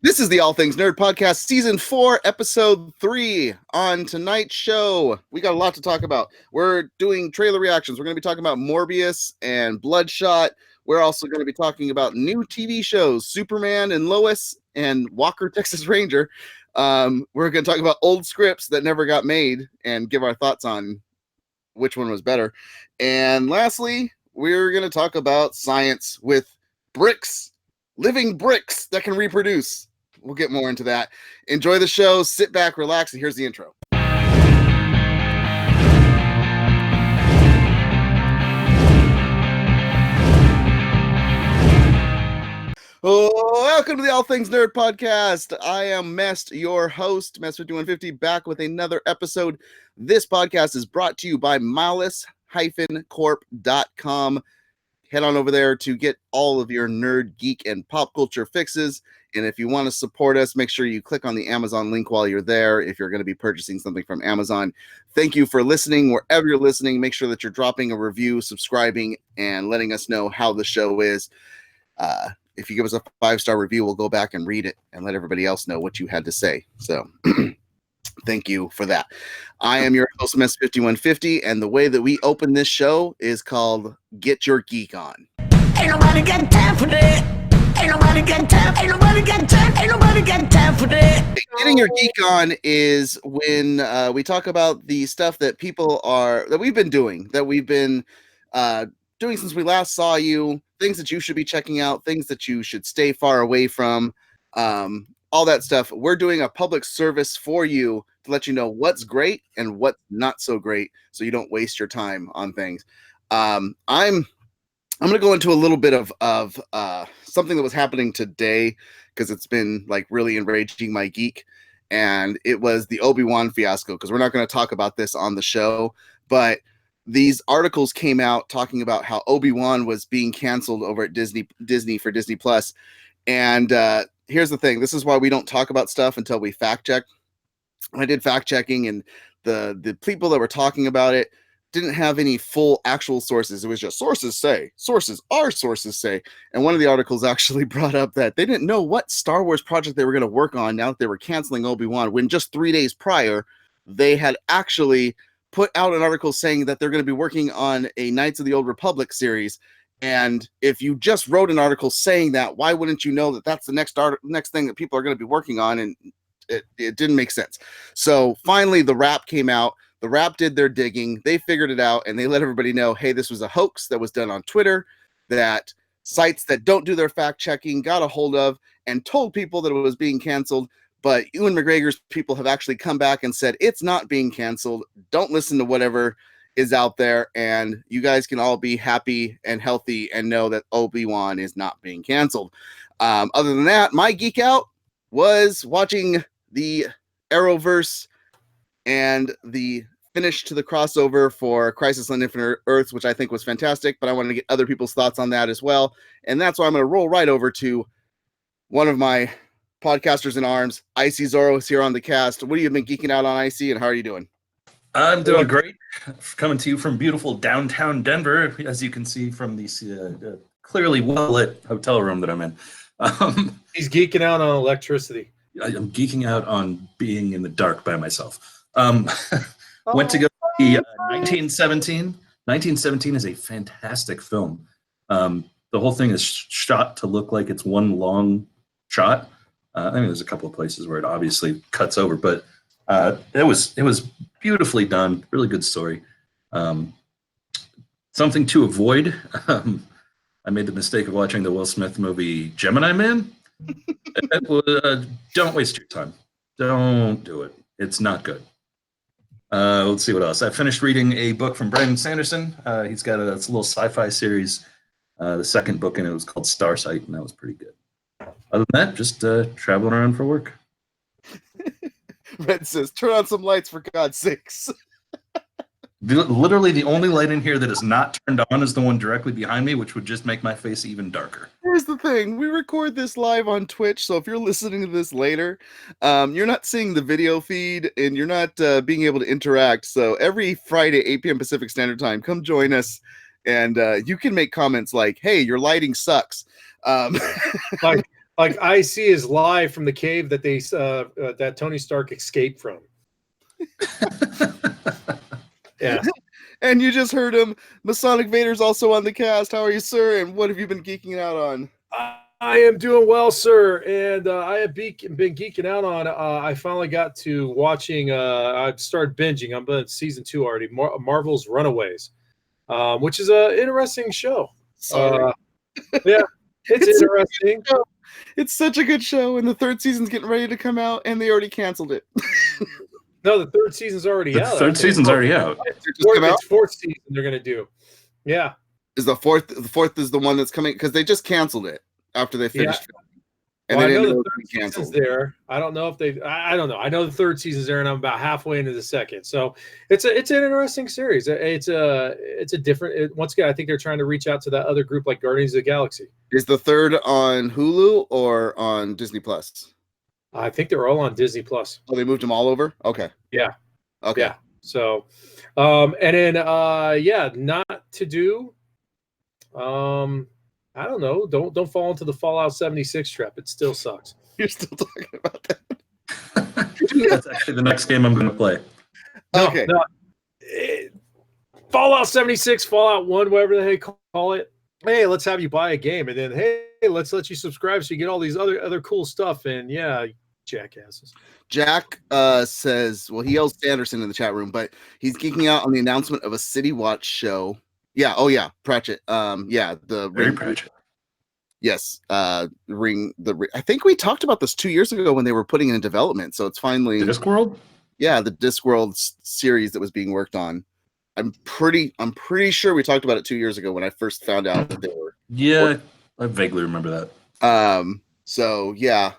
This is the All Things Nerd Podcast, Season 4, Episode 3. On tonight's show, we got a lot to talk about. We're doing trailer reactions. We're going to be talking about Morbius and Bloodshot. We're also going to be talking about new TV shows, Superman and Lois and Walker, Texas Ranger. We're going to talk about old scripts that never got made and give our thoughts on which one was better. And lastly, we're going to talk about science with bricks, living bricks that can reproduce. We'll get more into that. Enjoy the show. Sit back, relax, and here's the intro. Welcome to the All Things Nerd Podcast. I am Mest, your host, Mest5150, back with another episode. This podcast is brought to you by Malice-Corp.com. Head on over there to get all of your nerd, geek, and pop culture fixes. And if you want to support us, make sure you click on the Amazon link while you're there if you're going to be purchasing something from Amazon. Thank you for listening. Wherever you're listening, make sure that you're dropping a review, subscribing, and letting us know how the show is. If you give us a 5-star review, we'll go back and read it and let everybody else know what you had to say. So thank you for that. I am your host, Mess5150, and the way that we open this show is called Get Your Geek On. Ain't nobody got time for that. Ain't nobody got time. Ain't nobody got time. Ain't nobody got time for that. Getting your geek on is when we talk about the stuff that we've been doing since we last saw you, things that you should be checking out, things that you should stay far away from, all that stuff. We're doing a public service for you to let you know what's great and what's not so great, so you don't waste your time on things. I'm going to go into a little bit of something that was happening today because it's been like really enraging my geek, and it was the Obi-Wan fiasco. Because we're not going to talk about this on the show, but these articles came out talking about how Obi-Wan was being canceled over at Disney for Disney Plus. And here's the thing: this is why we don't talk about stuff until we fact check. I did fact checking, and the people that were talking about it didn't have any full actual sources. It was just sources say, sources say. And one of the articles actually brought up that they didn't know what Star Wars project they were going to work on now that they were canceling Obi-Wan, when just 3 days prior they had actually put out an article saying that they're going to be working on a Knights of the Old Republic series. And if you just wrote an article saying that, why wouldn't you know that that's the next thing that people are going to be working on? And it didn't make sense. So finally the Wrap came out. The Wrap did their digging. They figured it out, and they let everybody know, hey, this was a hoax that was done on Twitter, that sites that don't do their fact checking got a hold of and told people that it was being canceled. But Ewan McGregor's people have actually come back and said it's not being canceled. Don't listen to whatever is out there, and you guys can all be happy and healthy and know that Obi-Wan is not being canceled. Other than that, my geek out was watching the Arrowverse and the finish to the crossover for Crisis on Infinite Earths, which I think was fantastic, but I wanted to get other people's thoughts on that as well. And that's why I'm going to roll right over to one of my podcasters in arms. Icy Zorro is here on the cast. What have you been geeking out on, Icy, and how are you doing? I'm doing great. Coming to you from beautiful downtown Denver, as you can see from the clearly well-lit hotel room that I'm in. He's geeking out on electricity. I'm geeking out on being in the dark by myself. Went to go see 1917. 1917 is a fantastic film. The whole thing is shot to look like it's one long shot. I mean, there's a couple of places where it obviously cuts over, but it was beautifully done. Really good story. Something to avoid. I made the mistake of watching the Will Smith movie Gemini Man. Don't waste your time. Don't do it. It's not good. Let's see what else. I finished reading a book from Brandon Sanderson. He's got a little sci-fi series. The second book in it was called Starsight, and that was pretty good. Other than that, just traveling around for work. Red says, turn on some lights for God's sakes. Literally the only light in here that is not turned on is the one directly behind me, which would just make my face even darker. Here's the thing. We record this live on Twitch, so if you're listening to this later, you're not seeing the video feed, and you're not being able to interact. So every Friday, 8 p.m. Pacific Standard Time, come join us, and you can make comments like, hey, your lighting sucks. Like IC is live from the cave that that Tony Stark escaped from. Yeah. And you just heard him. Masonic Vader's also on the cast. How are you, sir? And what have you been geeking out on? I am doing well, sir. And I have been geeking out on. I finally got to watching. I've started binging. I'm on season 2 already. Marvel's Runaways, which is an interesting show. Sorry. Yeah, it's interesting. It's such a good show, and the 3rd season's getting ready to come out, and they already canceled it. No, the 3rd season's already out. The 3rd season's already out. It's 4th season they're going to do. Yeah. Is the 4th? The 4th is the one that's coming because they just canceled it after they finished filming. And Well, they I know didn't the know third it was canceled. season's there. I don't know if they. I don't know. I know the 3rd season's there, and I'm about halfway into the 2nd. So it's an interesting series. It's a different. Once again, I think they're trying to reach out to that other group like Guardians of the Galaxy. Is the 3rd on Hulu or on Disney Plus? I think they're all on Disney Plus. Oh, they moved them all over. Okay. Yeah. Okay. Yeah. So, and then not to do. I don't know. Don't fall into the Fallout 76 trap. It still sucks. You're still talking about that. That's actually the next game I'm going to play. Okay. Fallout 76, Fallout 1, whatever the heck you call it. Hey, let's have you buy a game, and then hey, let's let you subscribe so you get all these other cool stuff. And yeah, jackasses. Jack says, well, he yells Sanderson in the chat room, but he's geeking out on the announcement of a City Watch show. Yeah. Oh yeah, Pratchett. The Very Pratchett. Yes. Ring. I think we talked about this 2 years ago when they were putting it in development. So it's finally Discworld. Yeah, the Discworld series that was being worked on. I'm pretty sure we talked about it 2 years ago when I first found out that they were. Yeah, I vaguely remember that. So yeah,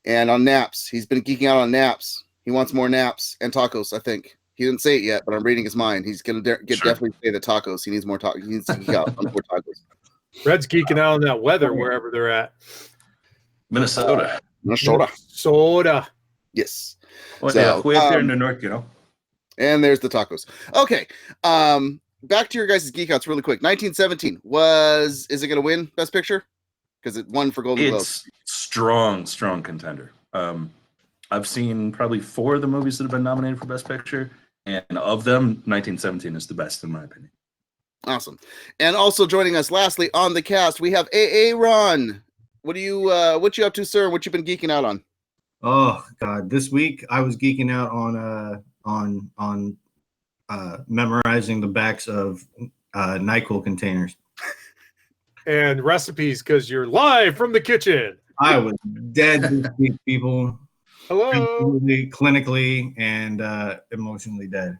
and on naps, he's been geeking out on naps. He wants more naps and tacos. I think he didn't say it yet, but I'm reading his mind. He's gonna definitely say the tacos. He needs more tacos. He needs to geek out on more tacos. Red's geeking out on that weather wherever they're at. Minnesota. Soda. Yes. Well, So, yeah, way up there in the north, you know. And there's the tacos. Okay. Back to your guys' geek outs really quick. 1917 is it going to win Best Picture? Because it won for Golden Globe. It's strong contender. I've seen probably 4 of the movies that have been nominated for Best Picture, and of them, 1917 is the best in my opinion. Awesome. And also joining us lastly on the cast, we have Ron. What you up to, sir? What you been geeking out on? Oh God, this week I was geeking out on memorizing the backs of NyQuil containers and recipes because you're live from the kitchen. I was dead this week, people. Hello. Clinically and emotionally dead.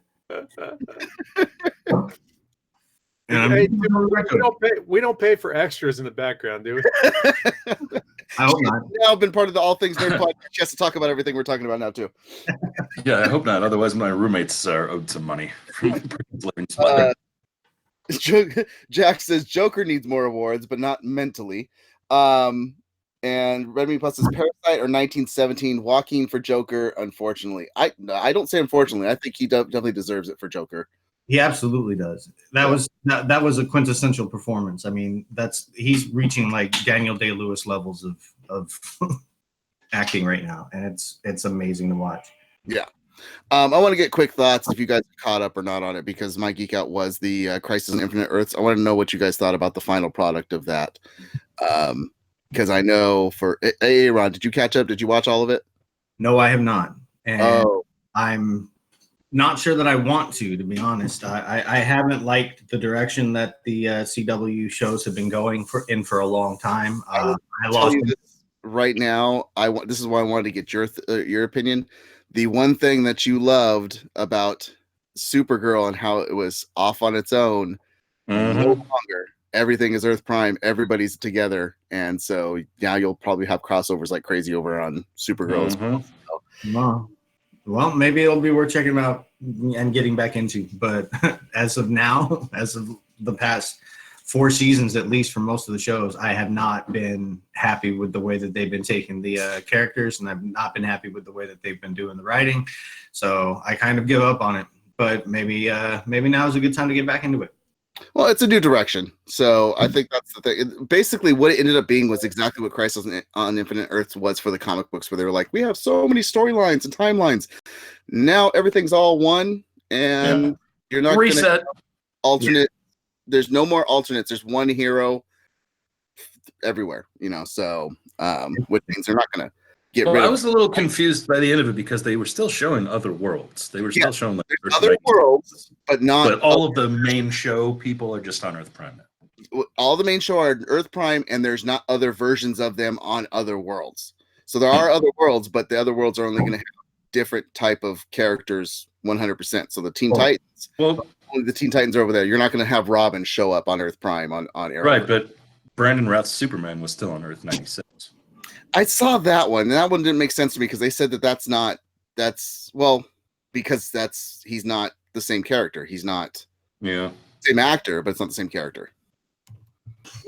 And Hey, we don't pay for extras in the background, do we? I hope not. Now been part of the All Things Nerd podcast. She has to talk about everything we're talking about now too. Yeah, I hope not. Otherwise, my roommates are owed some money from my living spot. Jack says Joker needs more awards, but not mentally. And Redmi Plus says Parasite or 1917. Joaquin for Joker. Unfortunately, I don't say unfortunately. I think he definitely deserves it for Joker. He absolutely does. That was a quintessential performance. I mean, he's reaching like Daniel Day-Lewis levels of acting right now, and it's amazing to watch. Yeah. I want to get quick thoughts if you guys are caught up or not on it, because my geek out was the Crisis on Infinite Earths. I want to know what you guys thought about the final product of that. Because I know for Ron, did you catch up? Did you watch all of it? No, I have not, and I'm not sure that I want to be honest. I haven't liked the direction that the CW shows have been going for a long time. I lost you this right now. This is why I wanted to get your opinion. The one thing that you loved about Supergirl and how it was off on its own, no longer. Everything is Earth Prime. Everybody's together, and so now you'll probably have crossovers like crazy over on Supergirl. So. Well, maybe it'll be worth checking out and getting back into. But as of now, as of the past 4 seasons, at least for most of the shows, I have not been happy with the way that they've been taking the characters, and I've not been happy with the way that they've been doing the writing. So I kind of give up on it. But maybe now is a good time to get back into it. Well, it's a new direction, so I think that's the thing. Basically, what it ended up being was exactly what Crisis on Infinite Earths was for the comic books, where they were like, we have so many storylines and timelines. Now everything's all one, and you're not going to Reset. alternate. There's no more alternates. There's one hero everywhere, so which means they're not going to get rid of. I was a little confused by the end of it because they were still showing other worlds. They were still showing like other worlds, but not. But all of the main show people are just on Earth Prime now. All the main show are Earth Prime, and there's not other versions of them on other worlds. So there are other worlds, but the other worlds are only going to have different type of characters 100%. So the Teen Titans, only the Teen Titans are over there. You're not going to have Robin show up on Earth Prime on Arrow. Right, but Brandon Routh's Superman was still on Earth 96. I saw that one, and that one didn't make sense to me because they said he's not the same character. He's not same actor, but it's not the same character.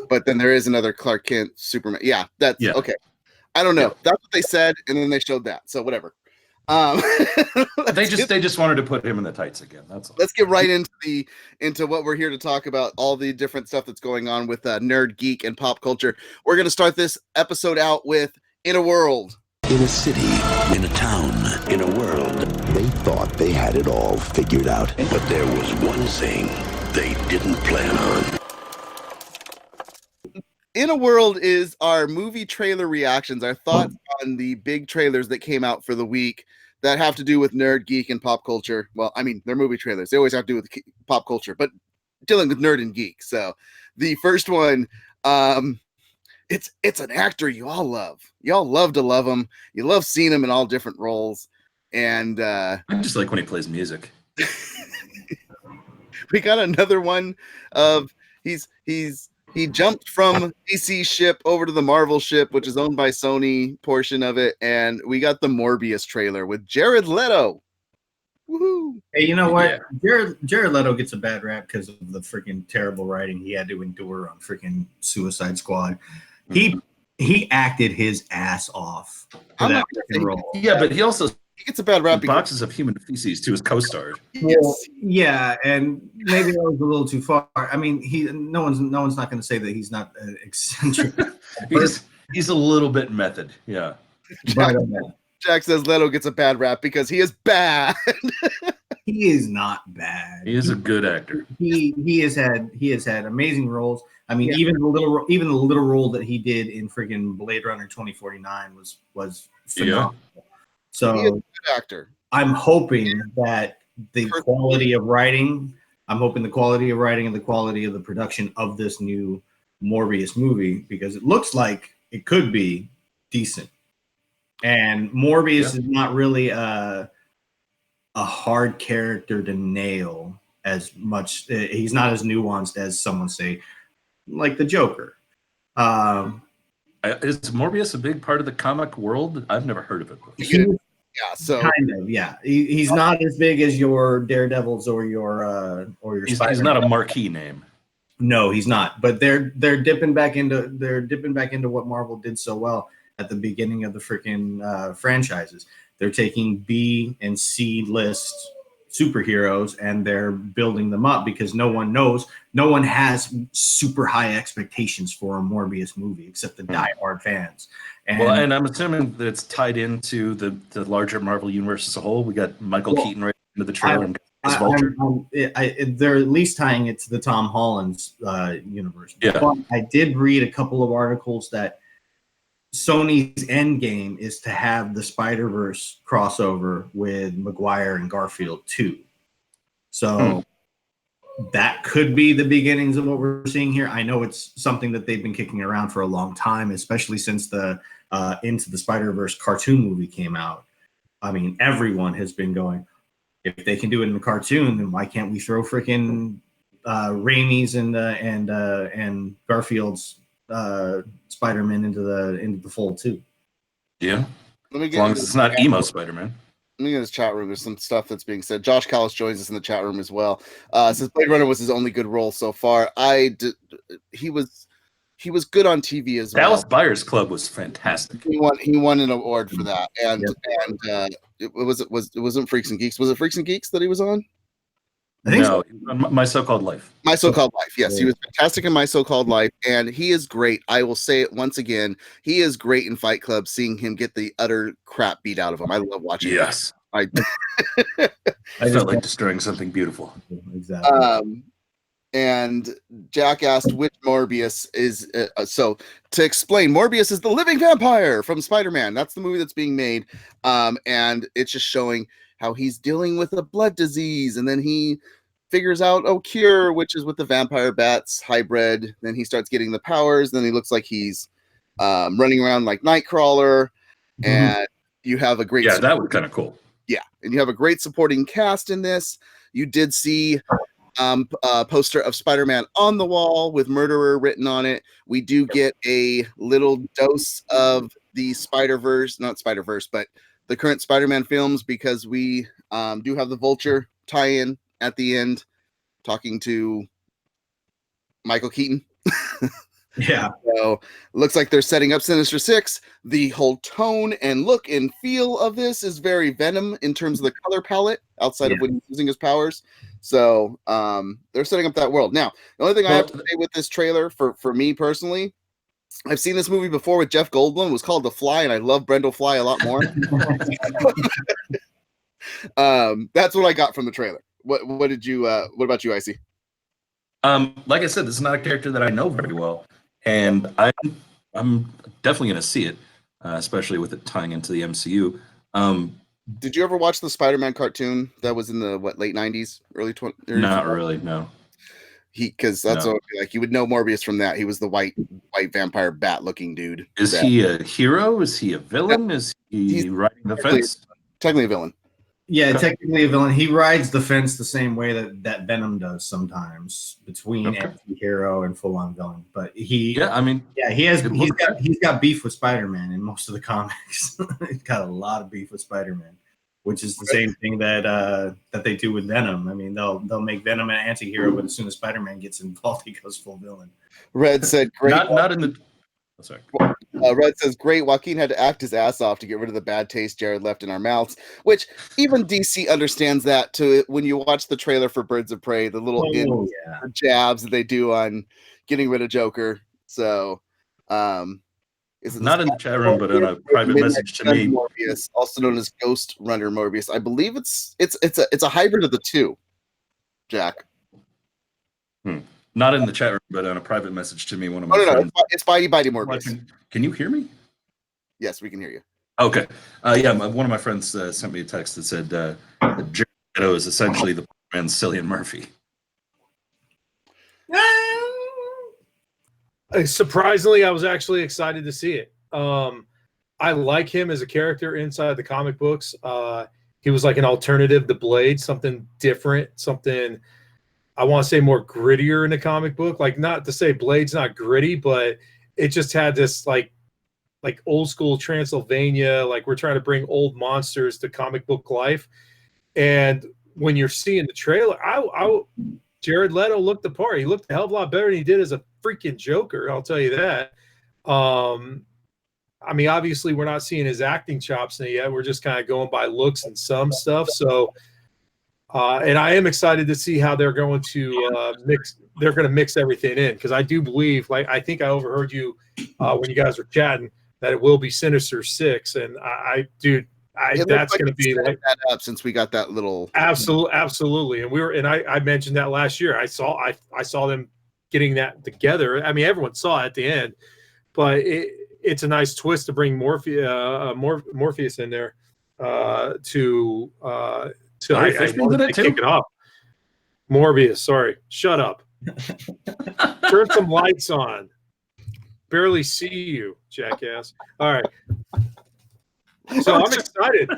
But then there is another Clark Kent Superman. Yeah, that's okay. I don't know. Yeah. That's what they said, and then they showed that. So whatever. They just wanted to put him in the tights again. That's all. Let's get right into what we're here to talk about, all the different stuff that's going on with nerd, geek, and pop culture. We're going to start this episode out with In a World. In a city, in a town, in a world, they thought they had it all figured out. But there was one thing they didn't plan on. In a World is our movie trailer reactions, our thoughts on the big trailers that came out for the week that have to do with nerd, geek, and pop culture. Well, I mean, they're movie trailers. They always have to do with pop culture, but dealing with nerd and geek. So the first one, it's an actor you all love. You all love to love him. You love seeing him in all different roles. And I just like when he plays music. We got another one of he jumped from DC ship over to the Marvel ship, which is owned by Sony portion of it, and we got the Morbius trailer with Jared Leto. Woohoo! Hey, you know what? Yeah. Jared Leto gets a bad rap because of the freaking terrible writing he had to endure on freaking Suicide Squad. He acted his ass off for that freaking role. Yeah, but he also gets a bad rap. Boxes of human feces to his co-star. Well, yeah, and maybe that was a little too far. I mean, no one's not going to say that he's not eccentric. he's a little bit method. Yeah. Jack says Leto gets a bad rap because he is bad. He is not bad. He is a good actor. He has had amazing roles. I mean, even the little role that he did in freaking Blade Runner 2049 was phenomenal. So he is a good actor. I'm hoping that the quality of writing, and the quality of the production of this new Morbius movie, because it looks like it could be decent. And Morbius is not really a hard character to nail as much. He's not as nuanced as someone say, like the Joker. Is Morbius a big part of the comic world? I've never heard of it before. Yeah, so kind of, yeah. He's not as big as your Daredevils or your He's not a marquee name. No, he's not. But they're dipping back into what Marvel did so well at the beginning of the freaking franchises. They're taking B and C list superheroes and they're building them up because no one has super high expectations for a Morbius movie except the diehard fans. And I'm assuming that it's tied into the larger Marvel universe as a whole. We got Michael Keaton right into the trailer. They're at least tying it to the Tom Holland's universe. Yeah. But I did read a couple of articles that Sony's end game is to have the Spider-Verse crossover with Maguire and Garfield too. So that could be the beginnings of what we're seeing here. I know it's something that they've been kicking around for a long time, especially since the Into the Spider-Verse cartoon movie came out. I mean, everyone has been going, if they can do it in the cartoon, then why can't we throw freaking Raimi's and Garfield's Spider-Man into the fold too? Yeah, as long as it's not emo Spider-Man. Let me get his chat room. There's some stuff that's being said. Josh Callis joins us in the chat room as well. Says Blade Runner was his only good role so far. He was good on TV as well. Dallas Buyers Club was fantastic. He won an award for that, and it wasn't Freaks and Geeks. Was it Freaks and Geeks that he was on? I think No, My So-Called Life. My So-Called Life. Yes, he was fantastic in My So-Called Life, and he is great. I will say it once again. He is great in Fight Club. Seeing him get the utter crap beat out of him, I love watching. Yes. I Felt like destroying something beautiful. Exactly. And Jack asked which Morbius is. So to explain, Morbius is the living vampire from Spider-Man. That's the movie that's being made, and it's just showing how he's dealing with a blood disease, and then he figures out a cure, which is with the vampire bats hybrid. Then he starts getting the powers. Then he looks like he's running around like Nightcrawler, and you have a great that was kind of cool. Yeah, and you have a great supporting cast in this. You did see a poster of Spider-Man on the wall with murderer written on it. We do get a little dose of the not Spider-Verse, but the current Spider-Man films, because we do have the Vulture tie-in at the end talking to Michael Keaton. Yeah. So looks like they're setting up Sinister Six. The whole tone and look and feel of this is very Venom in terms of the color palette outside of when he's using his powers. So they're setting up that world. Now, the only thing I have to say with this trailer for me personally, I've seen this movie before with Jeff Goldblum. It was called The Fly, and I love Brendel Fly a lot more. That's what I got from the trailer. What about you, Icy? Like I said, this is not a character that I know very well, and I'm definitely going to see it, especially with it tying into the MCU. Did you ever watch the Spider-Man cartoon that was in the late 90s, early 20s? Not really, no. Because that's what like you would know Morbius from that. He was the white vampire bat looking dude. Is he a hero? Is he a villain? Is he riding the fence? Technically a villain. Yeah, technically a villain. He rides the fence the same way that Venom does sometimes between anti-hero and full-on villain. But he's got beef with Spider-Man in most of the comics. He's got a lot of beef with Spider-Man, which is the same thing that they do with Venom. I mean, they'll make Venom an anti-hero, but as soon as Spider-Man gets involved, he goes full villain. Red said, "Great." Not in the. Oh, sorry. Red says, "Great. Joaquin had to act his ass off to get rid of the bad taste Jared left in our mouths," which even DC understands that. To when you watch the trailer for Birds of Prey, the little jabs that they do on getting rid of Joker. So, is not in the chat room, but in a private message to me. Morbius, also known as Ghost Runner Morbius. I believe it's a hybrid of the two. Jack. Not in the chat room, but on a private message to me. One of my friends. No, it's Bitey Morbius. Can you hear me? Yes, we can hear you. Okay. One of my friends sent me a text that said Jared Leto is essentially the man's Cillian Murphy. Surprisingly, I was actually excited to see it. I like him as a character inside the comic books. He was like an alternative to Blade, something different, something I want to say more grittier in the comic book. Like, not to say Blade's not gritty, but it just had this like old school Transylvania, like we're trying to bring old monsters to comic book life. And when you're seeing the trailer, Jared Leto looked the part. He looked a hell of a lot better than he did as a freaking Joker, I'll tell you that. I mean, obviously we're not seeing his acting chops yet. We're just kind of going by looks and some stuff. So and I am excited to see how they're going to mix everything in, because I do believe, like, I think I overheard you when you guys were chatting, that it will be Sinister Six, and that's going to be like that up since we got that little absolutely. And I mentioned that last year. I saw them getting that together. I mean, everyone saw it at the end, but it's a nice twist to bring Morpheus in there to kick it off. Morbius, sorry, shut up. Turn some lights on. Barely see you, jackass. All right. So I'm excited.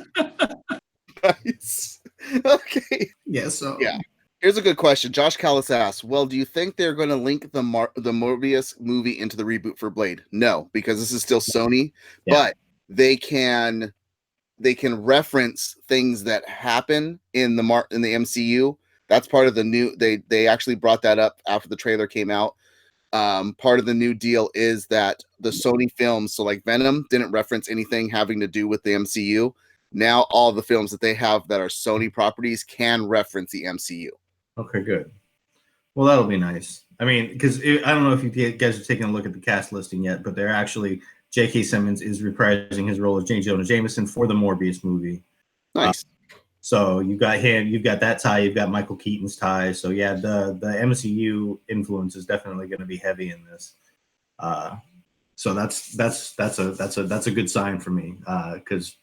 Nice. Okay. Yes. So yeah. Here's a good question. Josh Callis asks, "Well, do you think they're going to link the Morbius movie into the reboot for Blade?" No, because this is still Sony, but they can reference things that happen in the MCU. That's part of the new. They actually brought that up after the trailer came out. Part of the new deal is that the Sony films, so like Venom, didn't reference anything having to do with the MCU. Now all the films that they have that are Sony properties can reference the MCU. Okay, good. Well, that'll be nice. I mean, because I don't know if you guys are taking a look at the cast listing yet, but they're actually J.K. Simmons is reprising his role as J. Jonah Jameson for the Morbius movie. Nice. So you've got him, you've got that tie, you've got Michael Keaton's tie. So yeah, the MCU influence is definitely going to be heavy in this. So that's a good sign for me, because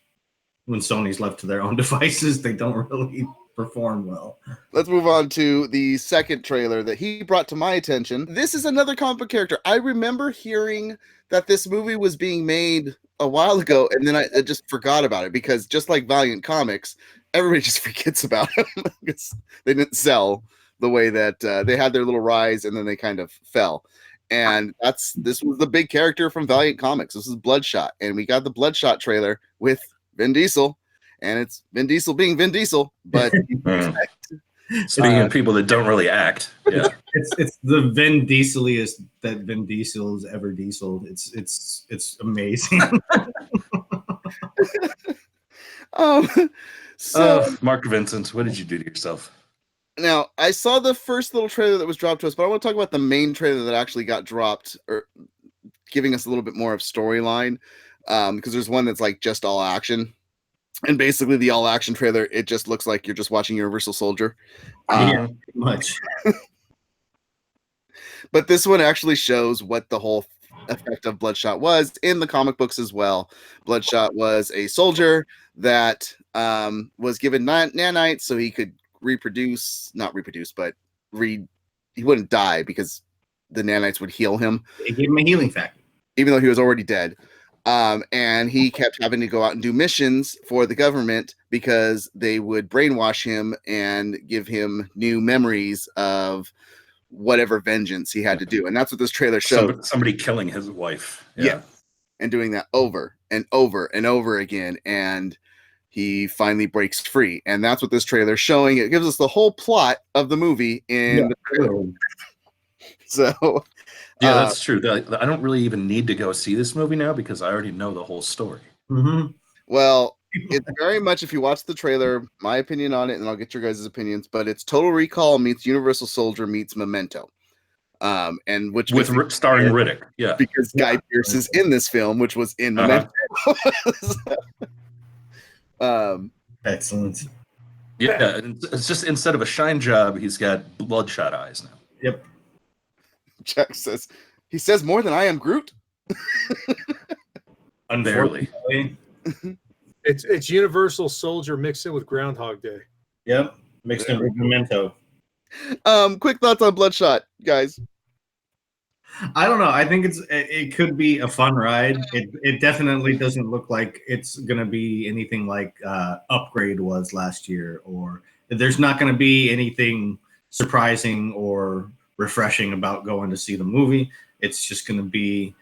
when Sony's left to their own devices, they don't really perform well. Let's move on to the second trailer that he brought to my attention. This is another comic book character. I remember hearing that this movie was being made a while ago, and then I just forgot about it because just like Valiant Comics, everybody just forgets about him because they didn't sell the way that they had their little rise and then they kind of fell. And this was the big character from Valiant Comics. This is Bloodshot, and we got the Bloodshot trailer with Vin Diesel, and it's Vin Diesel being Vin Diesel. But speaking of people that don't really act, yeah, it's the Vin Dieseliest that Vin Diesel has ever dieseled. It's amazing. So Mark Vincent, what did you do to yourself? now I saw the first little trailer that was dropped to us, but I want to talk about the main trailer that actually got dropped, or giving us a little bit more of storyline. Because there's one that's like just all action, and basically the all action trailer, it just looks like you're just watching Universal Soldier. Yeah, pretty much. But this one actually shows what the whole effect of Bloodshot was in the comic books as well. Bloodshot was a soldier that was given nanites so he could not reproduce, but he wouldn't die because the nanites would heal him. They gave him a healing factor, even though he was already dead. And he kept having to go out and do missions for the government because they would brainwash him and give him new memories of whatever vengeance he had to do. And that's what this trailer showed. Somebody killing his wife. Yeah. And doing that over and over and over again. And he finally breaks free. And that's what this trailer is showing. It gives us the whole plot of the movie in the trailer. So yeah, that's true. I don't really even need to go see this movie now because I already know the whole story. Mm-hmm. Well, it's very much, if you watch the trailer, my opinion on it, and I'll get your guys' opinions, but it's Total Recall meets Universal Soldier meets Memento. And which with starring Riddick, yeah, because Guy Pearce is in this film, which was in Memento. Excellent. Yeah, it's just instead of a shine job, he's got bloodshot eyes now. Yep. Jack says he says more than I am Groot. Unfairly. It's Universal Soldier mixed in with Groundhog Day. Yep. Mixed in with Memento. Quick thoughts on Bloodshot, guys. I don't know. I think it could be a fun ride. It definitely doesn't look like it's gonna be anything like Upgrade was last year, or there's not gonna be anything surprising or refreshing about going to see the movie. It's just gonna be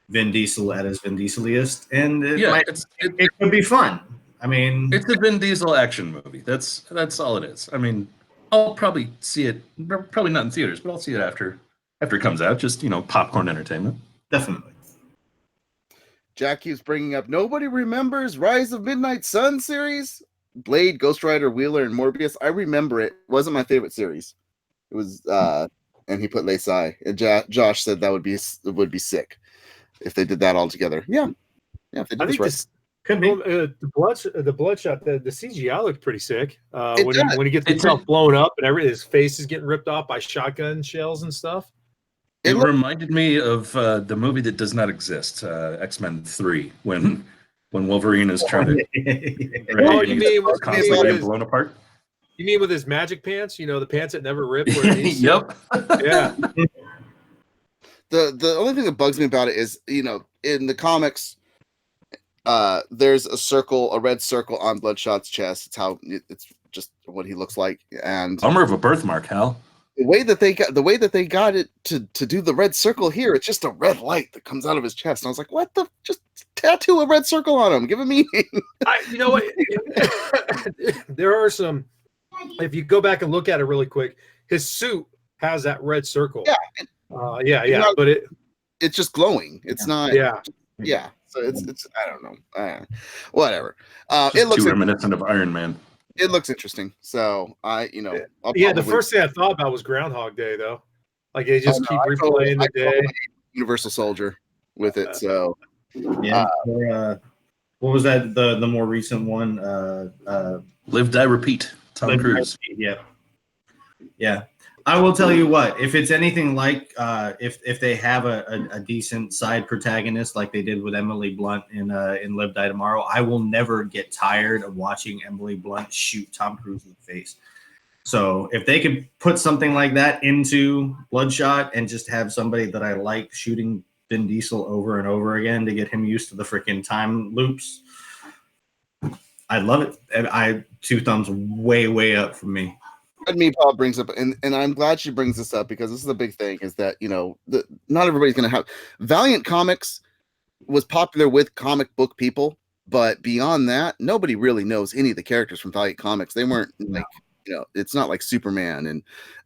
Vin Diesel at his Vin Dieseliest, and it could be fun. I mean, it's a Vin Diesel action movie. That's all it is. I mean, I'll probably see it, probably not in theaters, but I'll see it after it comes out. Just, popcorn entertainment. Definitely. Jack keeps bringing up, nobody remembers Rise of Midnight Sun series? Blade, Ghost Rider, Wheeler, and Morbius. I remember it. It wasn't my favorite series. It was, and he put Laysai. And Josh said that would be sick if they did that all together. Yeah. If they did this right. Could be. The Bloodshot, the CGI looked pretty sick. When he gets himself blown up and his face is getting ripped off by shotgun shells and stuff. It reminded me of the movie that does not exist, X-Men 3, when Wolverine is trying to constantly blown apart. You mean with his magic pants? The pants that never rip. Yep. Yeah. The only thing that bugs me about it is, in the comics, there's a red circle on Bloodshot's chest. It's just what he looks like. And bummer of a birthmark, Hal. The way that they got it to do the red circle here, it's just a red light that comes out of his chest. And I was like, what the? Just tattoo a red circle on him. Give a meaning. You know what? There are some. If you go back and look at it really quick, his suit has that red circle. Yeah. But it's just glowing. It's not. Yeah. So it's I don't know. Whatever. It looks too reminiscent of Iron Man. it looks interesting. So I'll Yeah, the probably- first thing I thought about was Groundhog Day, though. Like they just Oh, no, keep I replaying the day. Universal Soldier with it. So Yeah. What was that? The more recent one? Live, Die, Repeat. Tom Cruise. Yeah. Yeah. I will tell you what, if it's anything like if they have a decent side protagonist like they did with Emily Blunt in Live Die Tomorrow, I will never get tired of watching Emily Blunt shoot Tom Cruise in the face. So if they could put something like that into Bloodshot and just have somebody that I like shooting Vin Diesel over and over again to get him used to the freaking time loops, I love it. And two thumbs way up for me. Red Meatball brings up, and I'm glad she brings this up because this is the big thing, is that not everybody's going to have Valiant Comics was popular with comic book people, but beyond that, nobody really knows any of the characters from Valiant Comics. They weren't like, it's not like Superman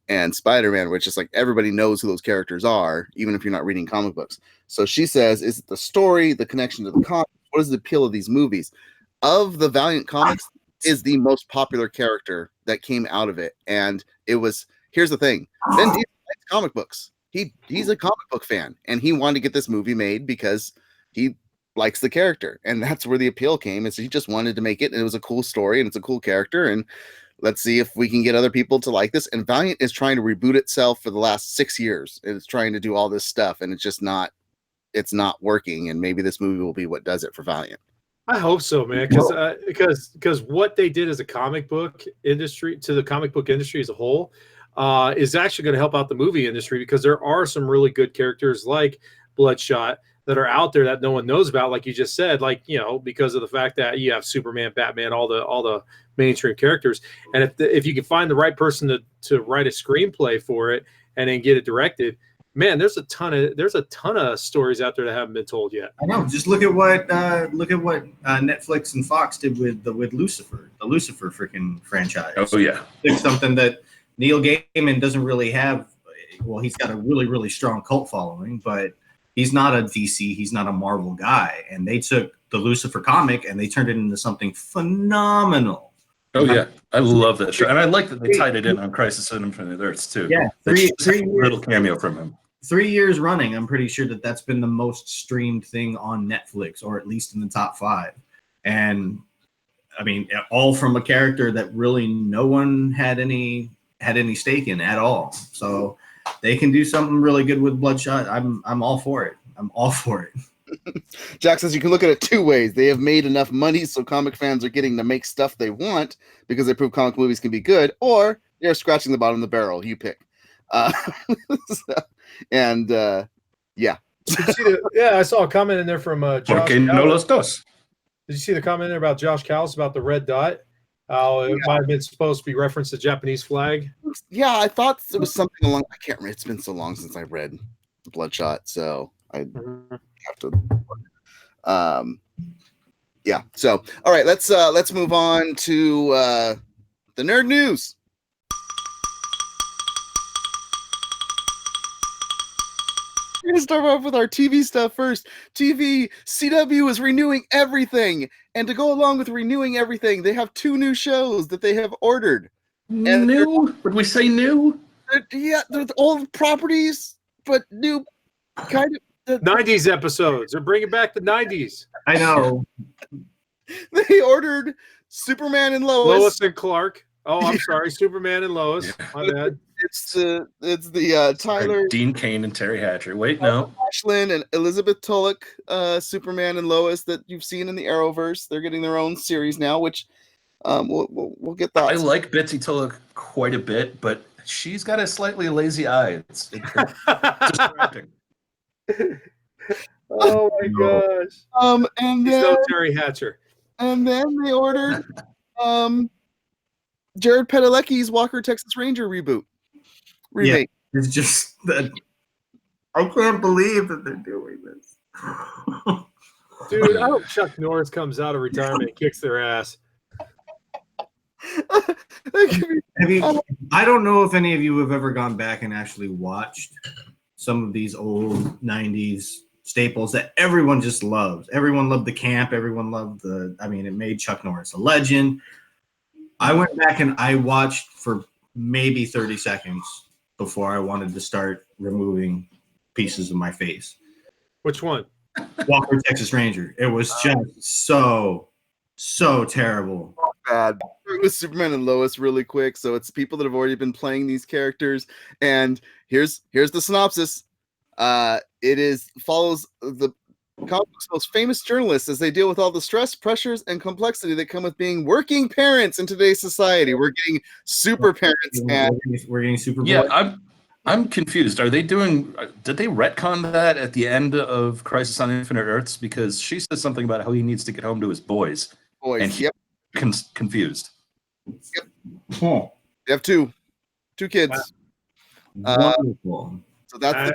and Spider-Man, which is like everybody knows who those characters are, even if you're not reading comic books. So she says, is it the story, the connection to the comics? What is the appeal of these movies? Of the Valiant Comics, is the most popular character that came out of it. And it was, here's the thing, Vin Diesel likes comic books. He's a comic book fan, and he wanted to get this movie made because he likes the character. And that's where the appeal came, is he just wanted to make it, and it was a cool story, and it's a cool character, and let's see if we can get other people to like this. And Valiant is trying to reboot itself for the last 6 years. It's trying to do all this stuff, and it's just not working. And maybe this movie will be what does it for Valiant. I hope so, man. Because what they did as a comic book industry, to the comic book industry as a whole, is actually going to help out the movie industry, because there are some really good characters like Bloodshot that are out there that no one knows about, like you just said, because of the fact that you have Superman, Batman, all the mainstream characters. And if you can find the right person to write a screenplay for it and then get it directed, man, there's a ton of stories out there that haven't been told yet. I know. Just look at what Netflix and Fox did with Lucifer, the Lucifer freaking franchise. Oh yeah, it's something that Neil Gaiman doesn't really have. Well, he's got a really, really strong cult following, but he's not a DC, he's not a Marvel guy. And they took the Lucifer comic and they turned it into something phenomenal. Oh yeah, I love that show, and I like that they tied it in on Crisis on Infinite Earths too. Yeah, three little cameo from him. 3 years running, I'm pretty sure that's been the most streamed thing on Netflix, or at least in the top 5. And I mean, all from a character that really no one had any stake in at all. So they can do something really good with Bloodshot. I'm all for it. I'm all for it. Jack says you can look at it two ways. They have made enough money so comic fans are getting to make stuff they want because they prove comic movies can be good, or they're scratching the bottom of the barrel. You pick. Yeah. I saw a comment in there from Josh. No los dos. Did you see the comment in there about Josh Cowles about the red dot? How it might have been supposed to be referenced to the Japanese flag. Yeah, I thought it was something along. I can't remember. It's been so long since I read Bloodshot, so I have to. Yeah. So, all right, let's move on to the nerd news. We're going to start off with our TV stuff first. TV, CW is renewing everything. And to go along with renewing everything, they have 2 new shows that they have ordered. And new? Would we say new? They're old properties, but new kind of. 90s episodes. They're bringing back the 90s. I know. They ordered Superman and Lois. Lois and Clark. Oh, I'm sorry. Superman and Lois. My bad. It's the Tyler, Dean Cain and Terry Hatcher. Wait, no. Ashlyn and Elizabeth Tulloch, Superman and Lois that you've seen in the Arrowverse. They're getting their own series now, which we'll get thoughts. I like Betsy Tulloch quite a bit, but she's got a slightly lazy eye. It's distracting. Oh my gosh. And He's then no Terry Hatcher. And then they ordered Jared Padalecki's Walker Texas Ranger remake. Yeah, it's just that I can't believe that they're doing this. Dude, I hope Chuck Norris comes out of retirement and kicks their ass. I don't know if any of you have ever gone back and actually watched some of these old 90s staples that everyone just loves. Everyone loved the camp. Everyone loved it made Chuck Norris a legend. I went back and I watched for maybe 30 seconds before I wanted to start removing pieces of my face. Which one? Walker, Texas Ranger. It was just so terrible. Bad. It was Superman and Lois really quick. So it's people that have already been playing these characters. And here's the synopsis. It follows the comic book's most famous journalists as they deal with all the stress, pressures, and complexity that come with being working parents in today's society. We're getting super parents, and we're getting super. Yeah, I'm confused. Are they doing? Did they retcon that at the end of Crisis on Infinite Earths? Because she says something about how he needs to get home to his boys, and he's confused. Yep. Huh. They have two kids. Wonderful. So that's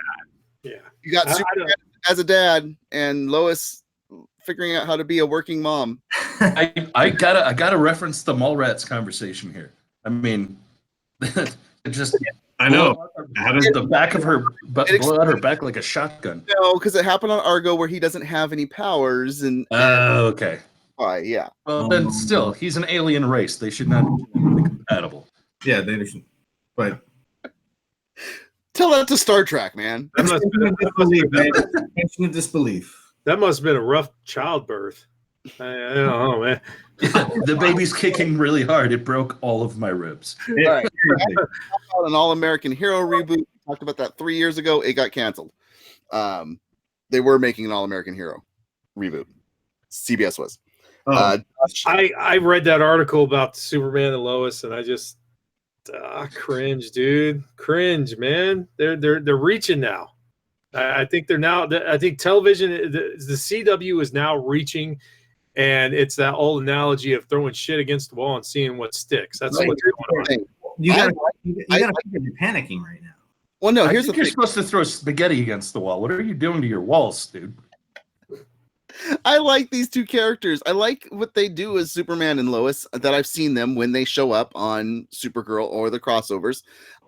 yeah. You got Superman as a dad and Lois figuring out how to be a working mom. I gotta reference the Mallrats conversation here. I mean, it just I know the back of her blow out her back like a shotgun. No, because it happened on Argo where he doesn't have any powers, and okay. Why? Yeah. Well, then still, he's an alien race. They should not be compatible. Yeah, they should. But tell that to Star Trek, man. Suspension of disbelief. That must have been a rough childbirth. I don't know, man. The baby's kicking really hard. It broke all of my ribs. Right. An All-American Hero reboot. We talked about that 3 years ago. It got canceled. They were making an All-American Hero reboot. CBS was. I read that article about Superman and Lois, and I just cringe, dude. Cringe, man. They're reaching now. I think they're now. I think television, the CW is now reaching, and it's that old analogy of throwing shit against the wall and seeing what sticks. That's what's going on. You gotta you're panicking right now. Well, no. I Here's think the you're thing. supposed to throw spaghetti against the wall. What are you doing to your walls, dude? I like these two characters. I like what they do as Superman and Lois, that I've seen them when they show up on Supergirl or the crossovers.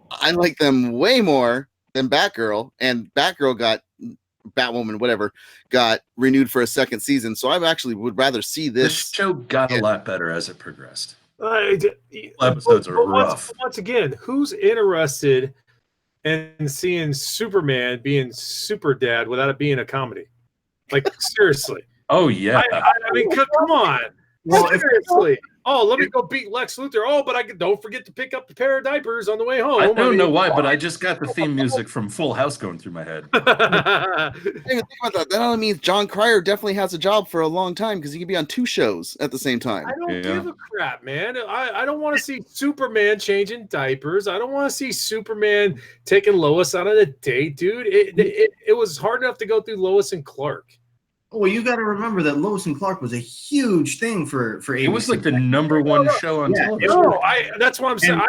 I like them way more than Batgirl, and Batwoman, whatever, got renewed for a second season. So I actually would rather see this. This show got a lot better as it progressed. Episodes are rough. Once again, who's interested in seeing Superman being super dad without it being a comedy? Like, seriously. Oh, yeah. I mean, come on. Well, seriously. Let me go beat Lex Luthor. But don't forget to pick up a pair of diapers on the way home. I don't know why, but I just got the theme music from Full House going through my head. I didn't even think about that. That only means John Cryer definitely has a job for a long time because he can be on 2 shows at the same time. I don't give a crap, man. I don't want to see Superman changing diapers. I don't want to see Superman taking Lois out on a date, dude. It was hard enough to go through Lois and Clark. Well, you got to remember that Lois and Clark was a huge thing for ABC. It was like the #1 show on television. No, that's what I'm saying.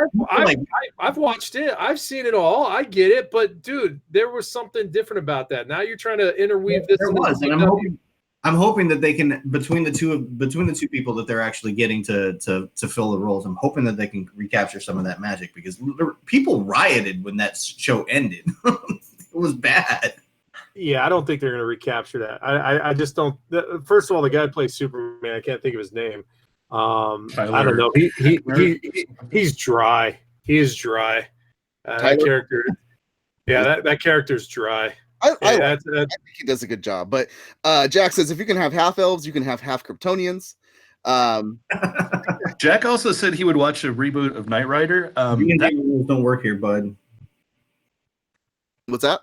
I've watched it. I've seen it all. I get it. But, dude, there was something different about that. Now you're trying to interweave this. There was, and I'm hoping that they can, between the two people that they're actually getting to fill the roles, I'm hoping that they can recapture some of that magic, because people rioted when that show ended. It was bad. Yeah, I don't think they're going to recapture that. I just don't. First of all, the guy who plays Superman, I can't think of his name. I don't know. He's dry. He is dry. That character. Yeah, that character's dry. I think he does a good job. But Jack says if you can have half elves, you can have half Kryptonians. Jack also said he would watch a reboot of Knight Rider. D&D rules don't work here, bud. What's that?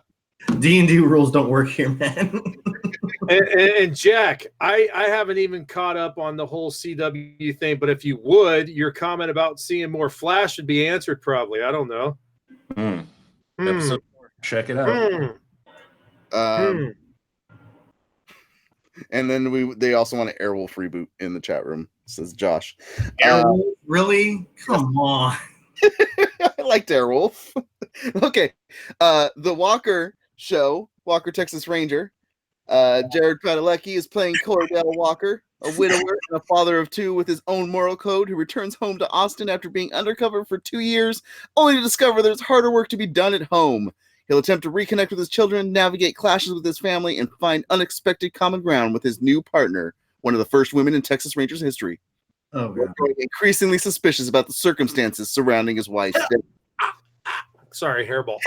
D&D rules don't work here, man. and Jack, I haven't even caught up on the whole CW thing, but if you would, your comment about seeing more Flash would be answered probably. I don't know. Episode 4. Check it out. And then they also want an Airwolf reboot in the chat room, says Josh. Airwolf? Really? Come on. I liked Airwolf. Okay. The Walker show, Walker Texas Ranger. Jared Padalecki is playing Cordell Walker, a widower and a father of 2 with his own moral code, who returns home to Austin after being undercover for 2 years, only to discover there's harder work to be done at home. He'll attempt to reconnect with his children, navigate clashes with his family, and find unexpected common ground with his new partner, one of the first women in Texas Rangers history. Oh, We're God. growing increasingly suspicious about the circumstances surrounding his wife's death. Sorry, hairball.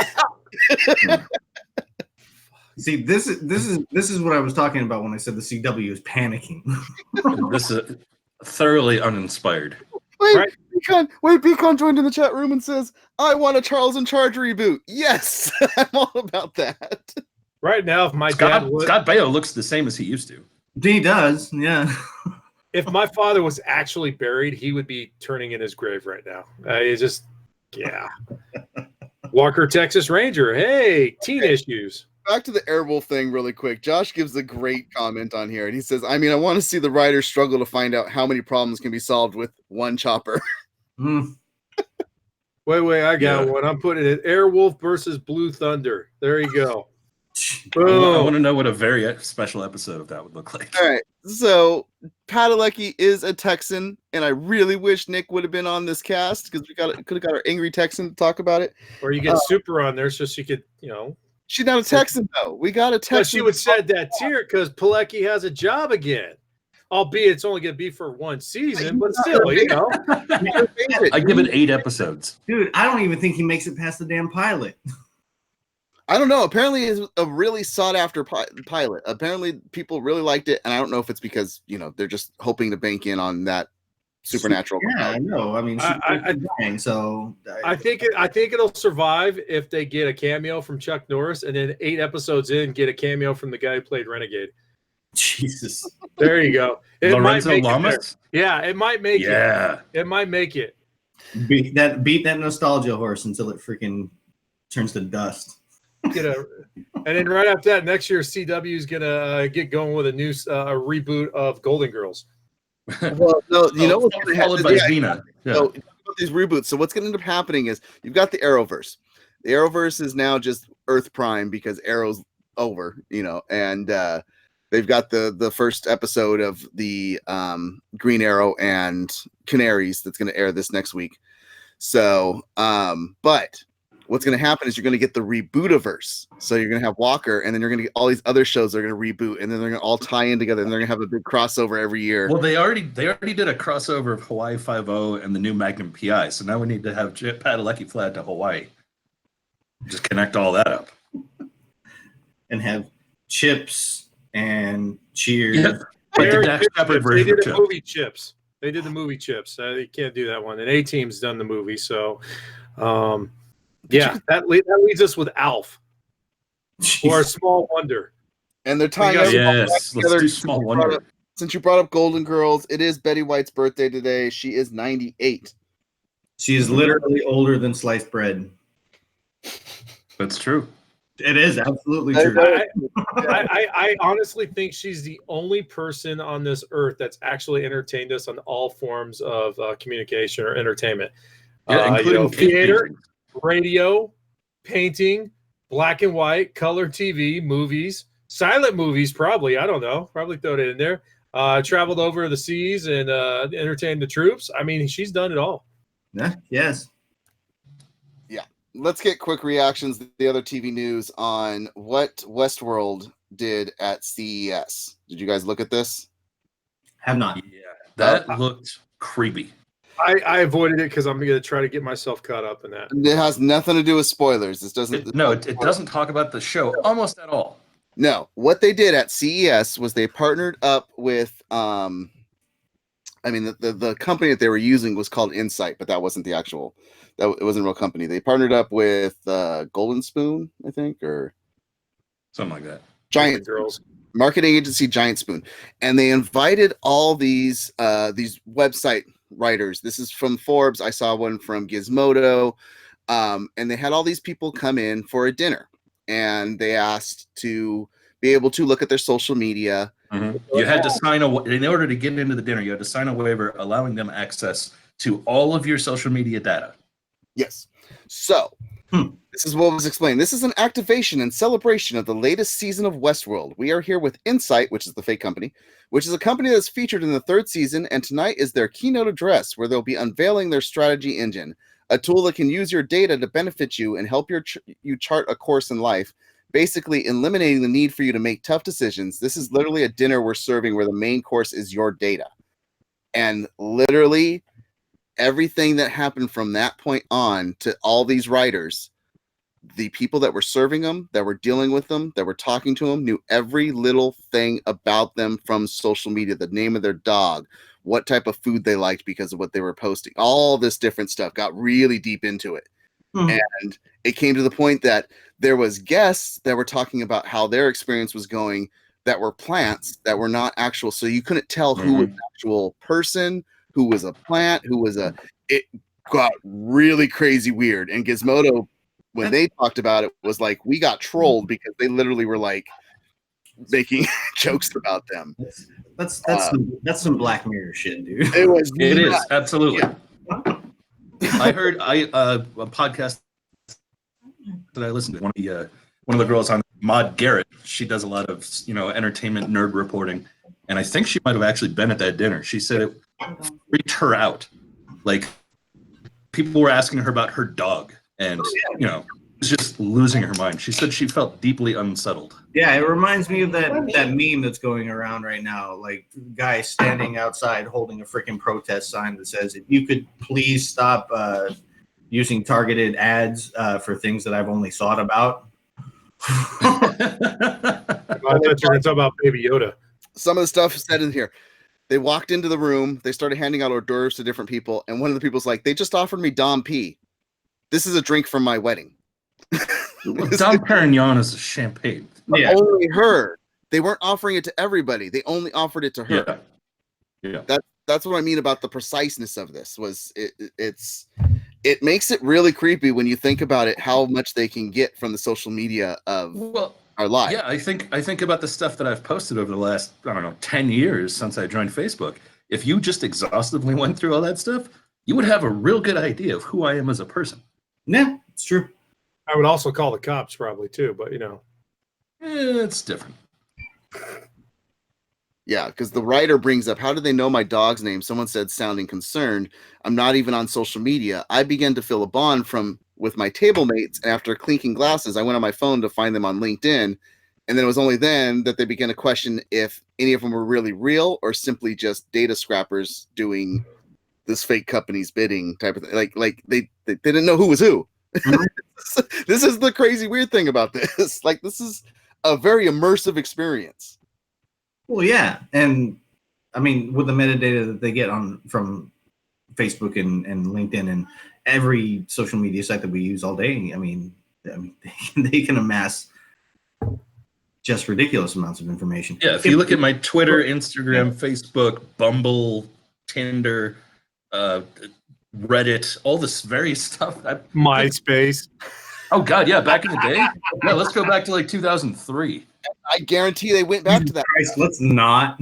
See, this is what I was talking about when I said the CW is panicking. This is thoroughly uninspired. Wait, Right. Beacon joined in the chat room and says, "I want a Charles in Charge reboot." Yes, I'm all about that. Right now, if my dad was, Scott Baio looks the same as he used to. He does, yeah. if my father was actually buried, he would be turning in his grave right now. It's just, yeah. Walker, Texas Ranger. Hey, teen issues. Back to the Airwolf thing really quick. Josh gives a great comment on here, and he says, "I mean, I want to see the writers struggle to find out how many problems can be solved with one chopper." Mm. Wait, I got Yeah. one. I'm putting it Airwolf versus Blue Thunder. There you go. I Boom. want to know what a very special episode of that would look like. All right, so Padalecki is a Texan, and I really wish Nick would have been on this cast because we could have got our angry Texan to talk about it. Or you get Super on there so she could, She's not a Texan though. We got a But Texan. she would shed that tear because Pilecki has a job again. Albeit it's only going to be for one season, but still, I give it 8 episodes. Dude, I don't even think he makes it past the damn pilot. I don't know. Apparently, it's a really sought after pilot. Apparently, people really liked it, and I don't know if it's because they're just hoping to bank in on that supernatural. Yeah, I know. I mean, I think it'll survive if they get a cameo from Chuck Norris, and then 8 episodes in, get a cameo from the guy who played Renegade. Jesus. There you go. It Lorenzo might make Lamas? Yeah, it might make it. Yeah. It might make it. Beat that nostalgia horse until it freaking turns to dust. And then right after that, next year CW is gonna get going with a new reboot of Golden Girls. Well, no, you know what's going to Followed by Xena. Yeah. So these reboots. So what's going to end up happening is you've got the Arrowverse. The Arrowverse is now just Earth Prime because Arrow's over, and they've got the first episode of the Green Arrow and Canaries that's going to air this next week. So, but what's going to happen is you're going to get the Rebootiverse. So you're going to have Walker, and then you're going to get all these other shows that are going to reboot, and then they're going to all tie in together, and they're going to have a big crossover every year. Well, they already did a crossover of Hawaii Five-0 and the new Magnum PI. So now we need to have Padalecki fly out to Hawaii. Just connect all that up. And have Chips and Cheers. Yeah. Like the Dax Shepard They version did of the Chip. movie Chips. They did the movie Chips. They can't do that one. And A-Team's done the movie. So, that leads us with Alf or a Small Wonder. And they're tying got- us Yes, together. let's do Small Wonder. Since you brought up Golden Girls, it is Betty White's birthday today. She is 98. She is literally older than sliced bread. That's true. It is absolutely true. I honestly think she's the only person on this earth that's actually entertained us on all forms of communication or entertainment. Yeah, including theater, radio, painting, black and white, color TV, movies, silent movies, probably. I don't know. Probably throw it in there. Traveled over the seas and entertained the troops. I mean, she's done it all. Yeah, yes. Let's get quick reactions to the other TV news on what Westworld did at CES. Did you guys look at this? Have not. Yeah, that looked creepy. I avoided it because I'm going to try to get myself caught up in that. It has nothing to do with spoilers. This doesn't. It doesn't talk about the show almost at all. No, what they did at CES was they partnered up with the company that they were using was called Insight, but that wasn't the actual. It wasn't a real company. They partnered up with Golden Spoon, I think, or Something like that. Giant Girls. marketing agency Giant Spoon, and they invited all these website writers. This is from Forbes. I saw one from Gizmodo, and they had all these people come in for a dinner, and they asked to be able to look at their social media. Mm-hmm. You had to sign in order to get into the dinner. You had to sign a waiver allowing them access to all of your social media data. Yes. So this is what was explained. This is an activation and celebration of the latest season of Westworld. We are here with Insight, which is the fake company, which is a company that's featured in the 3rd season, and tonight is their keynote address where they'll be unveiling their strategy engine, a tool that can use your data to benefit you and help you chart a course in life, basically eliminating the need for you to make tough decisions. This is literally a dinner we're serving where the main course is your data. And literally everything that happened from that point on to all these writers, the people that were serving them, that were dealing with them, that were talking to them, knew every little thing about them from social media, the name of their dog, what type of food they liked because of what they were posting. All this different stuff, got really deep into it. And it came to the point that there was guests that were talking about how their experience was going that were plants that were not actual. So you couldn't tell who was an actual person, who was a plant, who was a... It got really crazy weird. And Gizmodo, when they talked about it, was like, we got trolled because they literally were like making jokes about them. That's some Black Mirror shit, dude. It is absolutely. Yeah. I heard a podcast that I listened to. One of the girls on, Maud Garrett, she does a lot of entertainment nerd reporting, and I think she might have actually been at that dinner. She said it freaked her out. Like, people were asking her about her dog, and was just losing her mind. She said she felt deeply unsettled. Yeah, it reminds me of that meme that's going around right now, like guy standing outside holding a freaking protest sign that says, "If you could please stop using targeted ads for things that I've only thought about." I thought you were going to talk about Baby Yoda. Some of the stuff said in here. They walked into the room, they started handing out hors d'oeuvres to different people, and one of the people's like, they just offered me Dom P. This is a drink from my wedding. Dom Perignon is a champagne. Yeah. Only her. They weren't offering it to everybody. They only offered it to her. Yeah. That's what I mean about the preciseness of this. Was it makes it really creepy when you think about it, how much they can get from the social media of our lives. Yeah, I think about the stuff that I've posted over the last, 10 years since I joined Facebook. If you just exhaustively went through all that stuff, you would have a real good idea of who I am as a person. Yeah, it's true. I would also call the cops probably too, but it's different. Yeah, because the writer brings up, how do they know my dog's name? Someone said, sounding concerned. I'm not even on social media. I began to feel a bond with my table mates, and after clinking glasses, I went on my phone to find them on LinkedIn, and then it was only then that they began to question if any of them were really real or simply just data scrappers doing this fake company's bidding type of thing. Like they didn't know who was who. This is the crazy weird thing about this. Like, this is a very immersive experience. Well, yeah, and I mean, with the metadata that they get from Facebook and LinkedIn and every social media site that we use all day, I mean, they can amass just ridiculous amounts of information. Yeah, if you look at my Twitter, Instagram, Facebook, Bumble, Tinder, Reddit, all this various stuff. MySpace. Oh God, yeah, back in the day. Yeah, let's go back to like 2003. I guarantee they went back to that. Christ, let's not.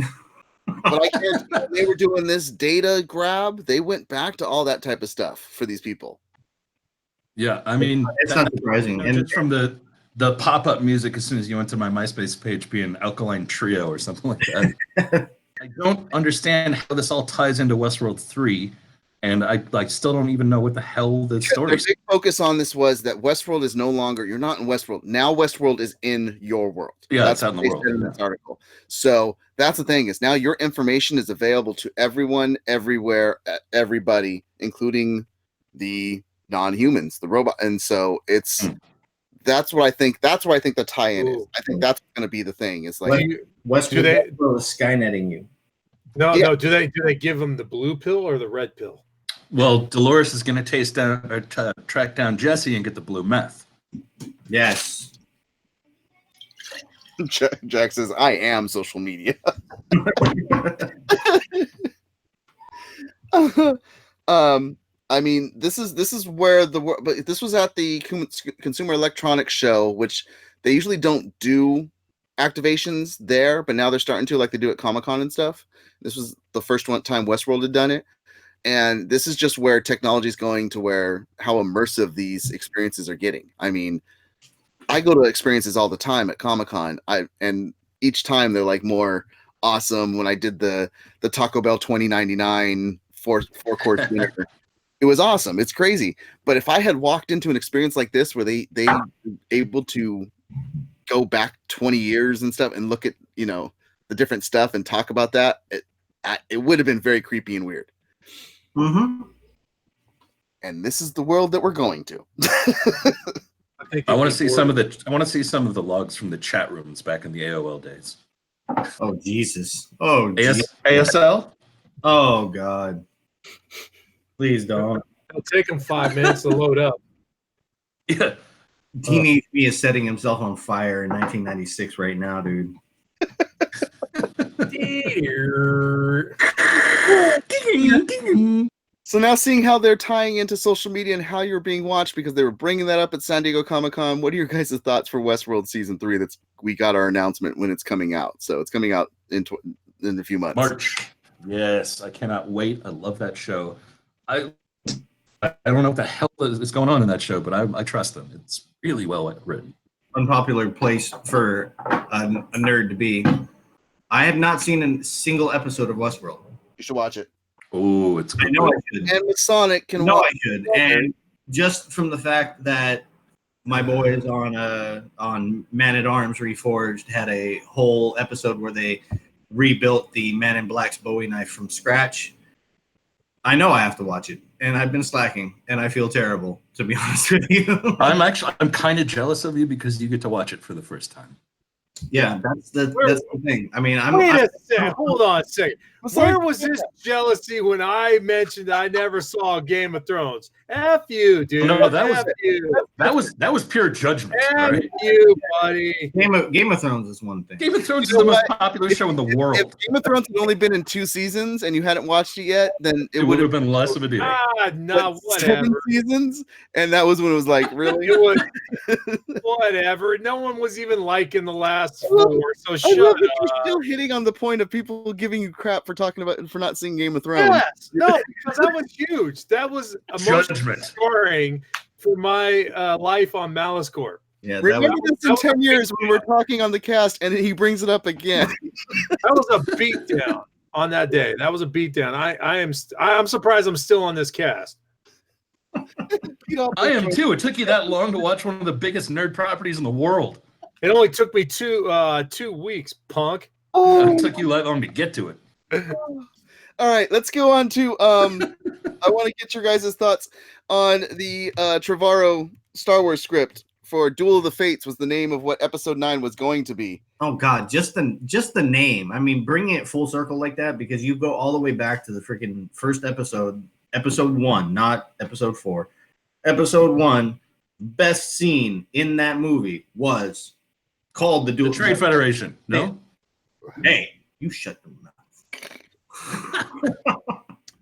But I guarantee when they were doing this data grab, they went back to all that type of stuff for these people. Yeah, I mean, it's not surprising. And just from the pop-up music as soon as you went to my MySpace page being Alkaline Trio or something like that. I don't understand how this all ties into Westworld 3. And I still don't even know what the hell the story is. The big focus on this was that Westworld is no longer, you're not in Westworld. Now Westworld is in your world. Yeah, that's out in the world. In this article. So that's the thing, is now your information is available to everyone, everywhere, everybody, including the non-humans, the robot. And so that's what I think the tie-in is. I think that's going to be the thing. It's like Westworld is Skynetting you. No, do they give them the blue pill or the red pill? Well, Dolores is going to track down Jesse and get the blue meth. Yes. Jack says, I am social media. I mean, this is where but this was at the Consumer Electronics Show, which they usually don't do activations there, but now they're starting to, like they do at Comic-Con and stuff. This was the first time Westworld had done it. And this is just where technology is going to where how immersive these experiences are getting. I mean, I go to experiences all the time at Comic-Con. And each time they're like more awesome. When I did the Taco Bell 2099 four-course dinner, it was awesome. It's crazy. But if I had walked into an experience like this where they able to go back 20 years and stuff and look at, the different stuff and talk about that, it would have been very creepy and weird. Mm-hmm. And this is the world that we're going to. I want to see some of the logs from the chat rooms back in the AOL days. Oh Jesus! Oh ASL. Oh God! Please don't. It'll take him 5 minutes to load up. Yeah. Teenage me is setting himself on fire in 1996 right now, dude. So now seeing how they're tying into social media and how you're being watched, because they were bringing that up at San Diego Comic-Con, what are your guys' thoughts for Westworld Season 3? We got our announcement when it's coming out. So it's coming out in a few months. March. Yes, I cannot wait. I love that show. I don't know what the hell is going on in that show, but I trust them. It's really well written. Unpopular place for a nerd to be. I have not seen a single episode of Westworld. You should watch it. Oh, it's good. I know I should. And with Sonic can No, watch I should. And just from the fact that my boys on Man at Arms Reforged had a whole episode where they rebuilt the Man in Black's Bowie knife from scratch, I know I have to watch it. And I've been slacking, and I feel terrible, to be honest with you. I'm kind of jealous of you because you get to watch it for the first time. Yeah, that's the thing. I mean, Wait a second. Hold on a second. Where was this jealousy when I mentioned I never saw Game of Thrones? F you, dude. No, that was pure judgment. F Right? you, buddy. Game of Thrones is one thing. Game of Thrones is the most popular show in the world. If Game of Thrones had only been in 2 seasons and you hadn't watched it yet, then It would have been less of a deal. No, Seven whatever. seasons, and that was when it was like, really? It was, whatever. No one was even liking the last 4, so I shut love that you're up. still hitting on the point of people giving you crap for talking about for not seeing Game of Thrones. Yes, no, because that was huge. That was emotional Judgment. scoring for my life on Malice Corp. Yeah, Remember this in that was 10 a years big when we're talking on the cast and he brings it up again. That was a beatdown on that day. That was a beatdown. I'm surprised I'm still on this cast. I am too. It took you that long to watch one of the biggest nerd properties in the world. It only took me 2 weeks, punk. It took you that long to get to it. All right, let's go on to I want to get your guys' thoughts on the Trevorrow Star Wars script for Duel of the Fates was the name of what episode 9 was going to be. Oh God, just the name. I mean, bringing it full circle like that, because you go all the way back to the freaking first episode 1, not episode 4. Episode 1, best scene in that movie was called the Duel. The Trade Federation. No? Hey, you shut them mouth.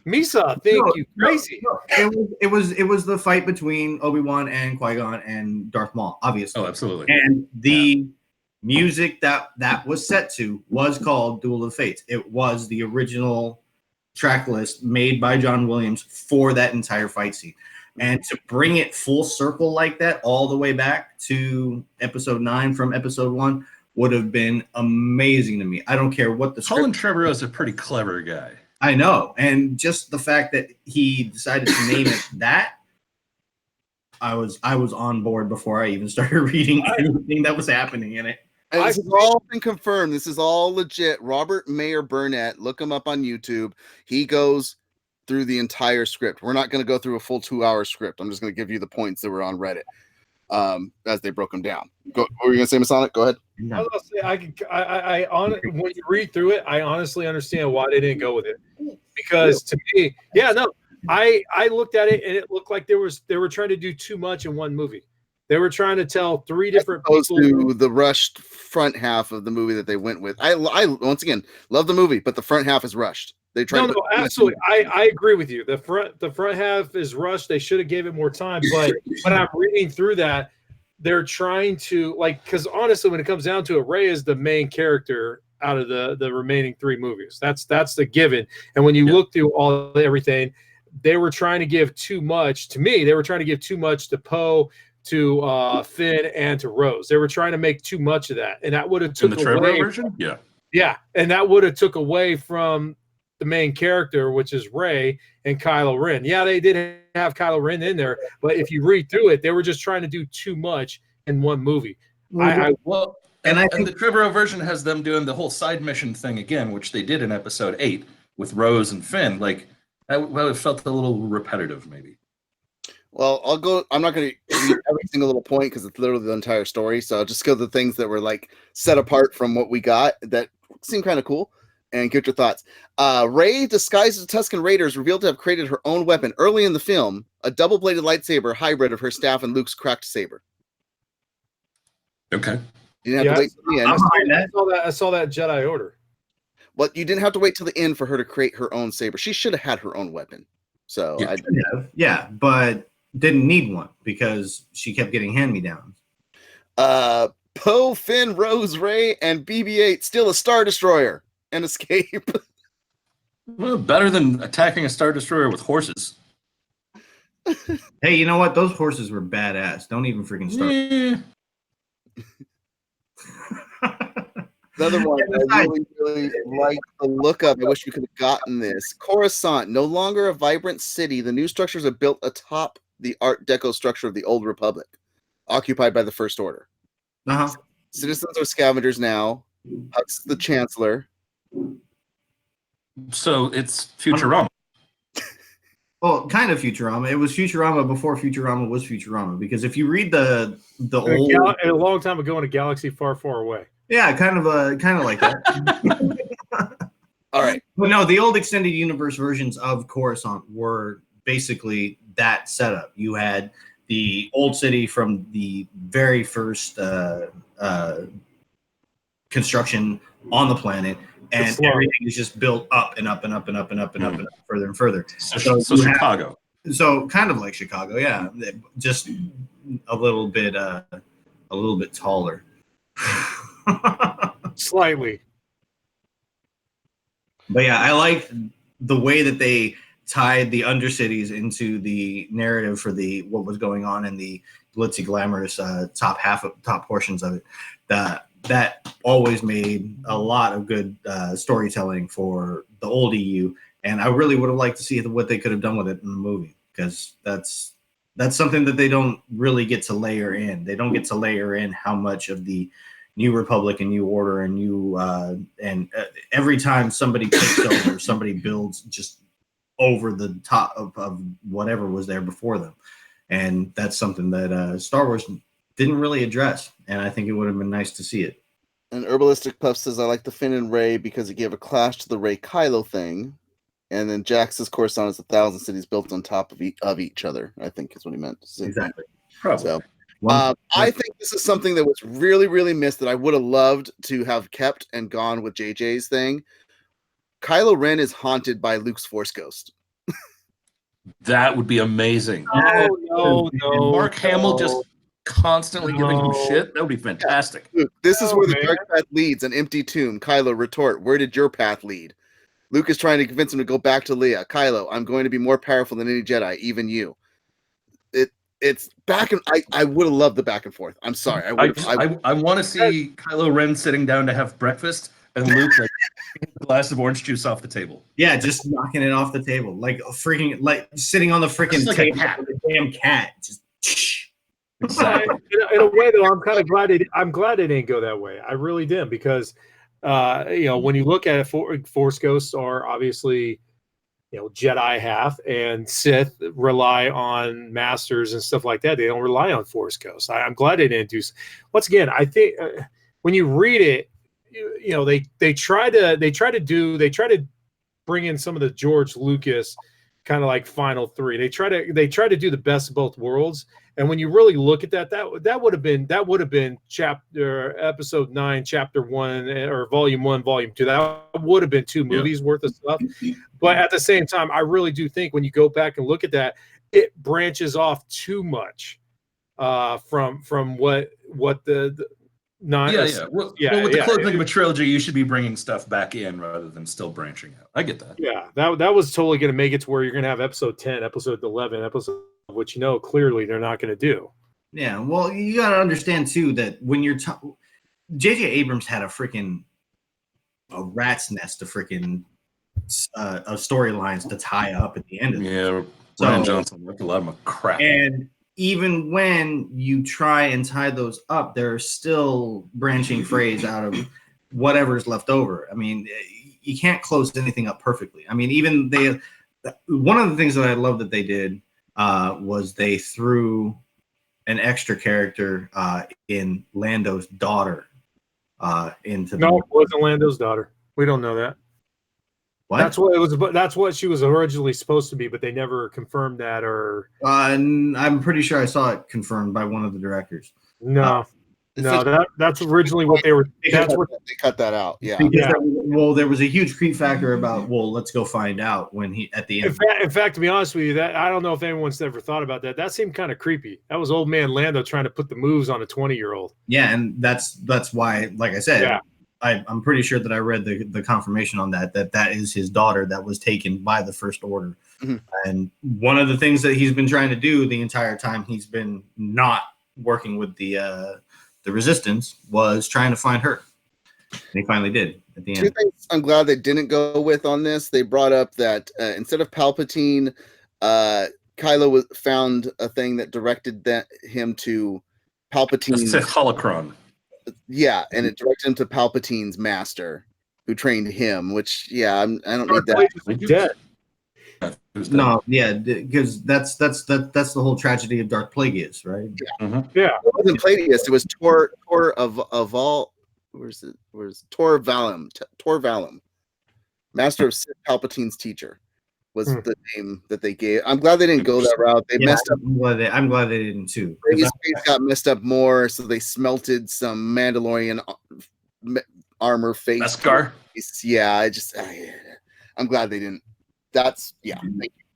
Misa, thank you. Crazy. No, it was the fight between Obi-Wan and Qui-Gon and Darth Maul, obviously. Oh, absolutely. And the music that was set to was called Duel of the Fates. It was the original track list made by John Williams for that entire fight scene. And to bring it full circle like that all the way back to episode 9 from episode 1 would have been amazing to me. I don't care what the Colin Trevorrow is a pretty clever guy. I know. And just the fact that he decided to name it that, I was on board before I even started reading anything that was happening in it. And this has all been confirmed. This is all legit. Robert Mayer Burnett, look him up on YouTube. He goes through the entire script. We're not going to go through a full 2-hour script. I'm just going to give you the points that were on Reddit as they broke them down. What were you going to say, Masonic? Go ahead. I was gonna say, when you read through it, I honestly understand why they didn't go with it. Because to me, I looked at it and it looked like they were trying to do too much in one movie. They were trying to tell 3 different people. To the rushed front half of the movie that they went with. I once again love the movie, but the front half is rushed. They tried. No, absolutely. I agree with you. The front half is rushed. They should have gave it more time. But when I'm reading through that, they're trying to because honestly, when it comes down to it, Rey is the main character out of the remaining 3 movies. That's the given. And when you look through everything, they were trying to give too much to me. They were trying to give too much to Poe, to Finn, and to Rose. They were trying to make too much of that, and that would have took in the away. version. Yeah, and that would have took away from the main character, which is Rey and Kylo Ren. Yeah, they did have Kylo Ren in there, but if you read through it, they were just trying to do too much in one movie. And the Trevorrow version has them doing the whole side mission thing again, which they did in episode 8, with Rose and Finn, like it felt a little repetitive, maybe. Well, I'm not going to read every single little point because it's literally the entire story. So I'll just go to the things that were like set apart from what we got that seemed kind of cool and get your thoughts. Rey, disguised as Tusken Raider, is revealed to have created her own weapon early in the film, a double-bladed lightsaber hybrid of her staff and Luke's cracked saber. Okay. You didn't have to wait till the end. I saw that Jedi Order. Well, you didn't have to wait till the end for her to create her own saber. She should have had her own weapon. So but didn't need one because she kept getting hand-me-downs. Poe, Finn, Rose, Rey, and BB-8 steal a Star Destroyer and escape. Well, better than attacking a Star Destroyer with horses. Hey, you know what? Those horses were badass. Don't even freaking start. Yeah. Another one I really like the look of. I wish we could have gotten this. Coruscant, no longer a vibrant city. The new structures are built atop the Art Deco structure of the Old Republic, occupied by the First Order. Uh-huh. Citizens are scavengers now. Huck's the Chancellor. So it's Futurama. Well, kind of Futurama. It was Futurama before Futurama was Futurama. Because if you read the old, a long time ago in a galaxy far, far away. Yeah, kind of like that. All right. But no, the old extended universe versions of Coruscant were basically that setup. You had the old city from the very first construction on the planet, and everything is just built up and up and up and up and up and up and up further and further. So Chicago. So kind of like Chicago, yeah. Just a little bit taller. Slightly. But yeah, I like the way that they tied the undercities into the narrative for what was going on in the glitzy, glamorous top portions of it. That always made a lot of good storytelling for the old EU, and I really would have liked to see what they could have done with it in the movie, because that's something that they don't really get to layer in. They don't get to layer in how much of the New Republic and New Order and every time somebody takes over, somebody builds just over the top of whatever was there before them. And that's something that Star Wars didn't really address. And I think it would have been nice to see it. And Herbalistic Puff says, I like the Finn and Rey because it gave a clash to the Rey-Kylo thing. And then Jack says Coruscant is 1,000 cities built on top of each other, I think is what he meant. Exactly. Probably. So, I think this is something that was really, really missed that I would have loved to have kept and gone with JJ's thing. Kylo Ren is haunted by Luke's Force Ghost. That would be amazing. No. Mark Hamill just constantly giving him shit. That would be fantastic. Luke, this is where the dark path leads, an empty tomb. Kylo, retort, where did your path lead? Luke is trying to convince him to go back to Leia. Kylo, I'm going to be more powerful than any Jedi, even you. It's back and I would have loved the back and forth. I'm sorry. I want to see Kylo Ren sitting down to have breakfast and Luke like a glass of orange juice off the table. Yeah, just knocking it off the table, like sitting on the freaking like table a cat. with a damn cat. Just Exactly. In a way, though, I'm kind of glad it didn't go that way. I really did, because when you look at it, Force Ghosts are obviously Jedi half, and Sith rely on masters and stuff like that. They don't rely on Force Ghosts. I'm glad they didn't do. Once again, I think when you read it, they try to bring in some of the George Lucas kind of like Final Three. They try to do the best of both worlds. And when you really look at that would have been episode 9, chapter 1, or volume 1, volume 2. That would have been 2 movies worth of stuff. But at the same time, I really do think when you go back and look at that, it branches off too much from what the not. With the closing of a trilogy, you should be bringing stuff back in rather than still branching out. I get that. Yeah, that was totally going to make it to where you're going to have episode 10, episode 11, episode, which clearly they're not going to do. Yeah, well, you got to understand too that when you're J.J. Abrams had a rat's nest of freaking of storylines to tie up at the end of it. Yeah, Ryan Johnson left a lot of them crap. And even when you try and tie those up, they're still branching phrase out of whatever's left over. I mean, you can't close anything up perfectly. I mean, even one of the things that I love that they did was they threw an extra character in Lando's daughter into the No, it wasn't Lando's daughter. We don't know that. what? That's what it was. But that's what she was originally supposed to be, but they never confirmed that. Or I'm pretty sure I saw it confirmed by one of the directors. no, that's originally what they were. That's what they cut that out. Yeah. Because there was a huge creep factor about, well, let's go find out when he at the end. In fact, to be honest with you, that I don't know if anyone's ever thought about that. That seemed kind of creepy. That was old man Lando trying to put the moves on a 20-year-old. Yeah, and that's why, like I said, Yeah. I'm pretty sure that I read the confirmation on that is his daughter that was taken by the First Order. Mm-hmm. And one of the things that he's been trying to do the entire time he's been not working with the Resistance was trying to find her. And he finally did at the end. Two things I'm glad they didn't go with on this. They brought up that instead of Palpatine, Kylo found a thing that directed him to Palpatine's holocron. Yeah, and it directed him to Palpatine's master, who trained him. Which, I don't need that. Dead. No, yeah, because that's the whole tragedy of Dark Plagueis, right? Yeah, Yeah. It wasn't Plagueis. It was Tor of all. Where's Tor Valum? Tor Valum, Master of Sith, Palpatine's teacher, was the name that they gave. I'm glad they didn't go that route. They messed up. I'm glad they didn't too. His face got messed up more, so they smelted some Mandalorian armor face. Beskar. Yeah, I'm glad they didn't. Thank you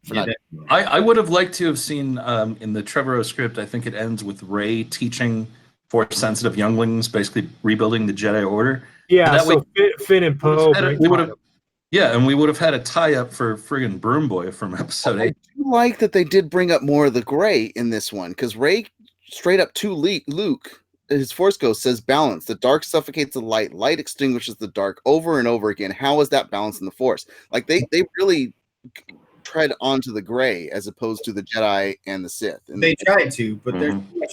for not. I would have liked to have seen in the Trevorrow script, I think it ends with Rey teaching Force-sensitive younglings, basically rebuilding the Jedi Order. Yeah, that so way, Finn and Poe. we would have had a tie-up for friggin' Broom Boy from Episode 8. I do like that they did bring up more of the gray in this one, because Rey straight up to Luke, his Force Ghost says balance. The dark suffocates the light. Light extinguishes the dark over and over again. How is that balance in the Force? Like they really tread onto the gray as opposed to the Jedi and the Sith. And they tried to, but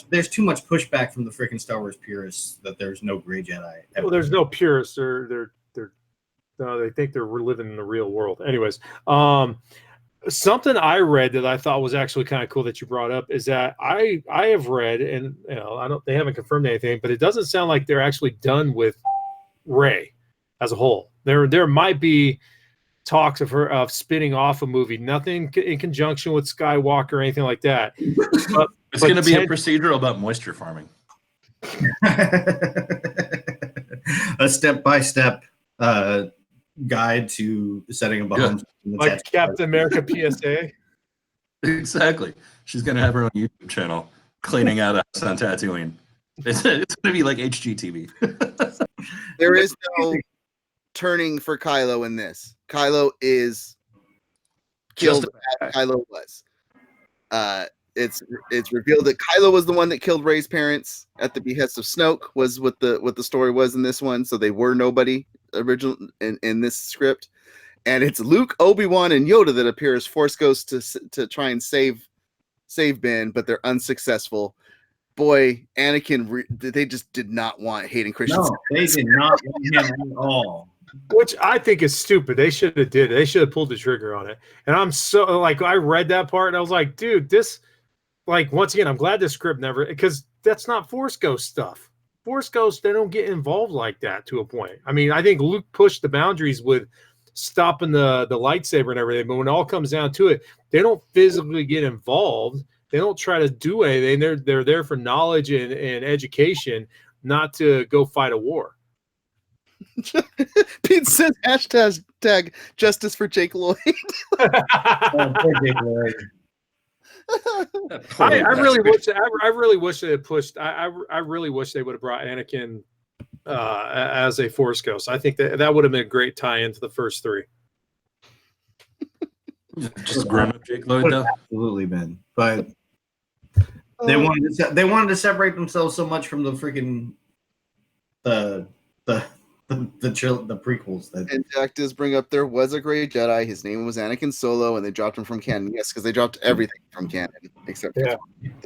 there's too much pushback from the freaking Star Wars purists that there's no gray Jedi. Well, there's no purists. They think they're living in the real world. Anyways, something I read that I thought was actually kind of cool that you brought up is that I have read, and they haven't confirmed anything, but it doesn't sound like they're actually done with Rey as a whole. There might be talks of her spinning off a movie, nothing in conjunction with Skywalker or anything like that. But it's going to be a procedural about moisture farming. A step-by-step guide to setting up a home. Like Captain America PSA. Exactly. She's going to have her own YouTube channel cleaning out a house on Tatooine. It's going to be like HGTV. There is no turning for Kylo in this. Kylo is killed as Kylo was. It's revealed that Kylo was the one that killed Rey's parents at the behest of Snoke, was what the story was in this one. So they were nobody original in this script. And it's Luke, Obi-Wan, and Yoda that appear as Force Ghosts to try and save Ben, but they're unsuccessful. Boy, Anakin, they just did not want Hayden Christensen. No, they did not want him at all. Which I think is stupid. They should have did it. They should have pulled the trigger on it. And I'm so I read that part and I was like, dude, this, once again, I'm glad this script never, because that's not Force Ghost stuff. Force Ghosts, they don't get involved like that to a point. I mean, I think Luke pushed the boundaries with stopping the lightsaber and everything, but when it all comes down to it, they don't physically get involved. They don't try to do anything. They're there for knowledge and education, not to go fight a war. Pete says hashtag justice for Jake Lloyd. Poor Jake Lloyd. I really wish they had pushed. I really wish they would have brought Anakin as a Force Ghost. I think that would have been a great tie-in to the first three. Just grown up Jake Lloyd, though. Absolutely been, but they wanted to separate themselves so much from the freaking the prequels that. And Jack does bring up there was a great Jedi. His name was Anakin Solo, and they dropped him from canon. Yes, because they dropped everything from canon except for that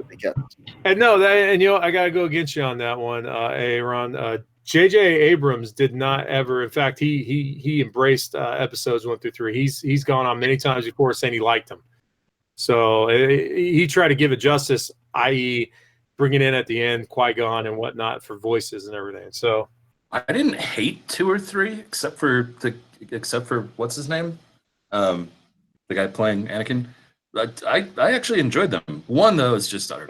they kept. And no, I gotta go against you on that one, Aaron. J.J. Abrams did not ever. In fact, he embraced episodes 1 through 3. He's gone on many times before saying he liked them. So he tried to give it justice, i.e., bringing in at the end Qui-Gon and whatnot for voices and everything. So I didn't hate 2 or 3, except for what's his name, the guy playing Anakin. I actually enjoyed them. 1 though is just utter.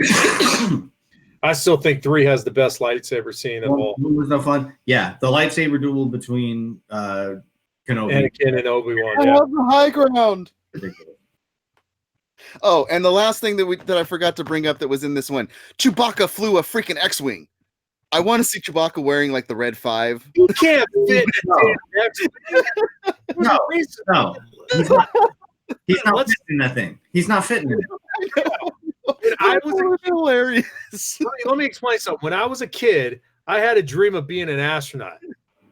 I still think 3 has the best lightsaber scene of all. One was no fun. Yeah, the lightsaber duel between Kenobi. Anakin and Obi-Wan. I Yeah. have the high ground. Ridiculous. Oh, and the last thing that I forgot to bring up that was in this one, Chewbacca flew a freaking X-wing. I want to see Chewbacca wearing like the Red 5. You can't fit No, he's not. He's not fitting in that thing. He's not fitting in it. I was hilarious. let me explain something. When I was a kid, I had a dream of being an astronaut.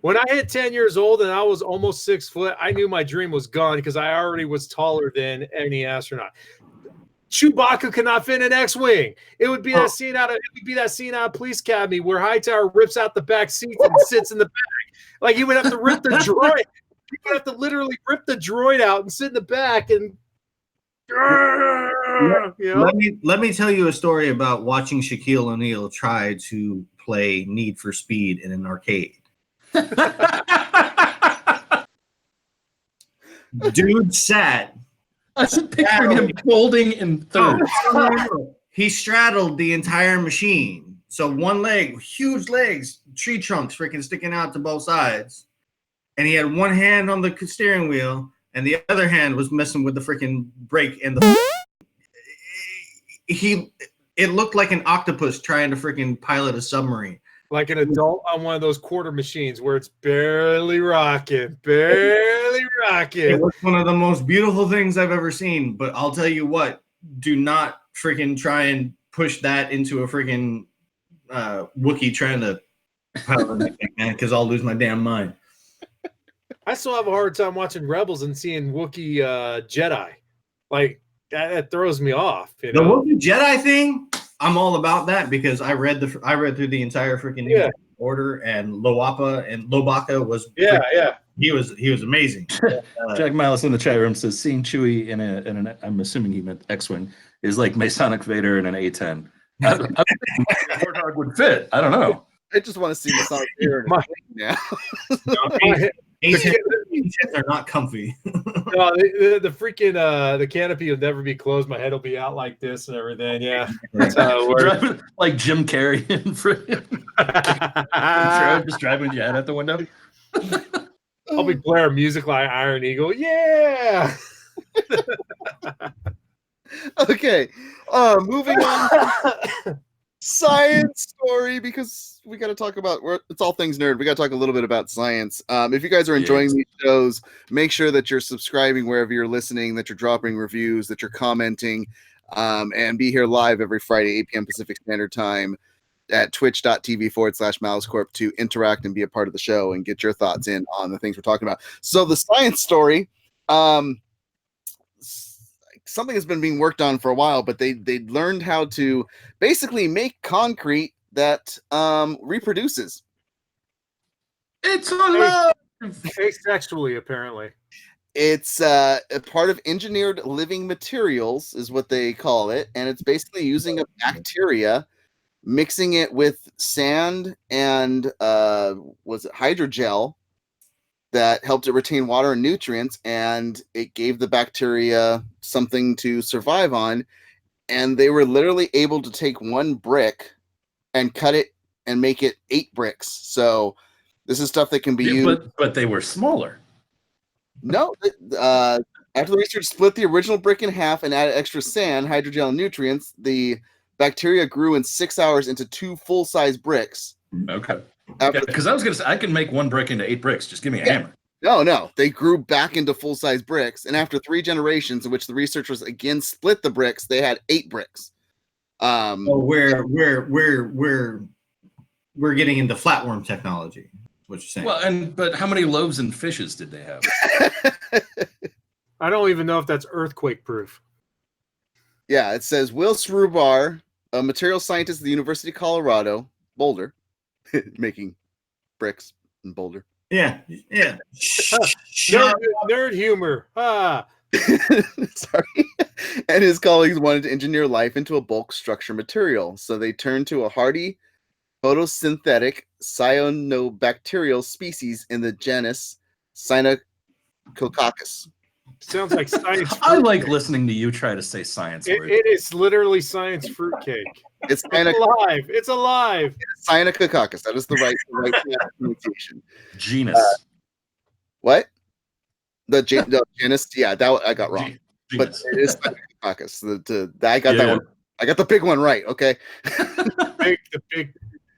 When I hit 10 years old and I was almost 6 foot, I knew my dream was gone because I already was taller than any astronaut. Chewbacca could not fit in an X-wing. It would be that scene out of Police Academy where Hightower rips out the back seat and sits in the back. Like he would have to rip the droid. He would have to literally rip the droid out and sit in the back and. You know? Let me tell you a story about watching Shaquille O'Neal try to play Need for Speed in an arcade. Dude sat. I was picturing him folding in third. He straddled the entire machine. So one leg, huge legs, tree trunks freaking sticking out to both sides. And he had one hand on the steering wheel and the other hand was messing with the freaking brake and the it looked like an octopus trying to freaking pilot a submarine. Like an adult on one of those quarter machines where it's barely rocking, barely rocking. It was one of the most beautiful things I've ever seen. But I'll tell you what, do not freaking try and push that into a freaking Wookiee trying to pilot anything, man, because I'll lose my damn mind. I still have a hard time watching Rebels and seeing Wookiee Jedi. Like, that throws me off. You know? The Wookiee Jedi thing, I'm all about that because I read through the entire freaking order, and Lobaka was he was amazing. Jack Malice in the chat room says seeing Chewie in an I'm assuming he meant X-wing is like Masonic Vader in an A10. I think Warthog would fit. I don't know. I just want to see Masonic Vader now. A10s are not comfy. No, the freaking the canopy will never be closed. My head will be out like this and everything. Yeah, that's how it works. Like Jim Carrey in just driving with your head out the window. I'll be blaring music like Iron Eagle. Yeah. Okay, moving on. Science story, because we got to talk about it's all things nerd. We got to talk a little bit about science. If you guys are enjoying these shows, make sure that you're subscribing wherever you're listening, that you're dropping reviews, that you're commenting, and be here live every Friday, 8 p.m. Pacific Standard Time at twitch.tv/Malice Corp to interact and be a part of the show and get your thoughts in on the things we're talking about. So the science story, something has been being worked on for a while, but they learned how to basically make concrete that reproduces. It's alive. Asexually, apparently. It's a part of engineered living materials is what they call it, and it's basically using a bacteria, mixing it with sand and was it hydrogel that helped it retain water and nutrients, and it gave the bacteria something to survive on. And they were literally able to take one brick and cut it and make it 8 bricks. So this is stuff that can be used. But they were smaller. No, after the research split the original brick in half and added extra sand, hydrogel, and nutrients, the bacteria grew in 6 hours into 2 full-size bricks. Okay. Because I was going to say, I can make 1 brick into 8 bricks. Just give me a hammer. No. They grew back into full-size bricks. And after 3 generations in which the researchers again split the bricks, they had 8 bricks. So we're getting into flatworm technology, what you're saying. Well, but how many loaves and fishes did they have? I don't even know if that's earthquake proof. Yeah, it says Will Srubar, a material scientist at the University of Colorado, Boulder, making Bricks in Boulder. Yeah. Nerd humor. Sorry. And his colleagues wanted to engineer life into a bulk structure material, so they turned to a hardy photosynthetic cyanobacterial species in the genus Cyanococcus. Sounds like science. I like listening to you try to say science words. It is literally science fruitcake. It's alive. It's alive. Cyanococcus. That is the right pronunciation. Genus. What? The genus? Yeah, that I got wrong. But it is Cyanococcus. I got that one. I got the big one right. Okay. the big.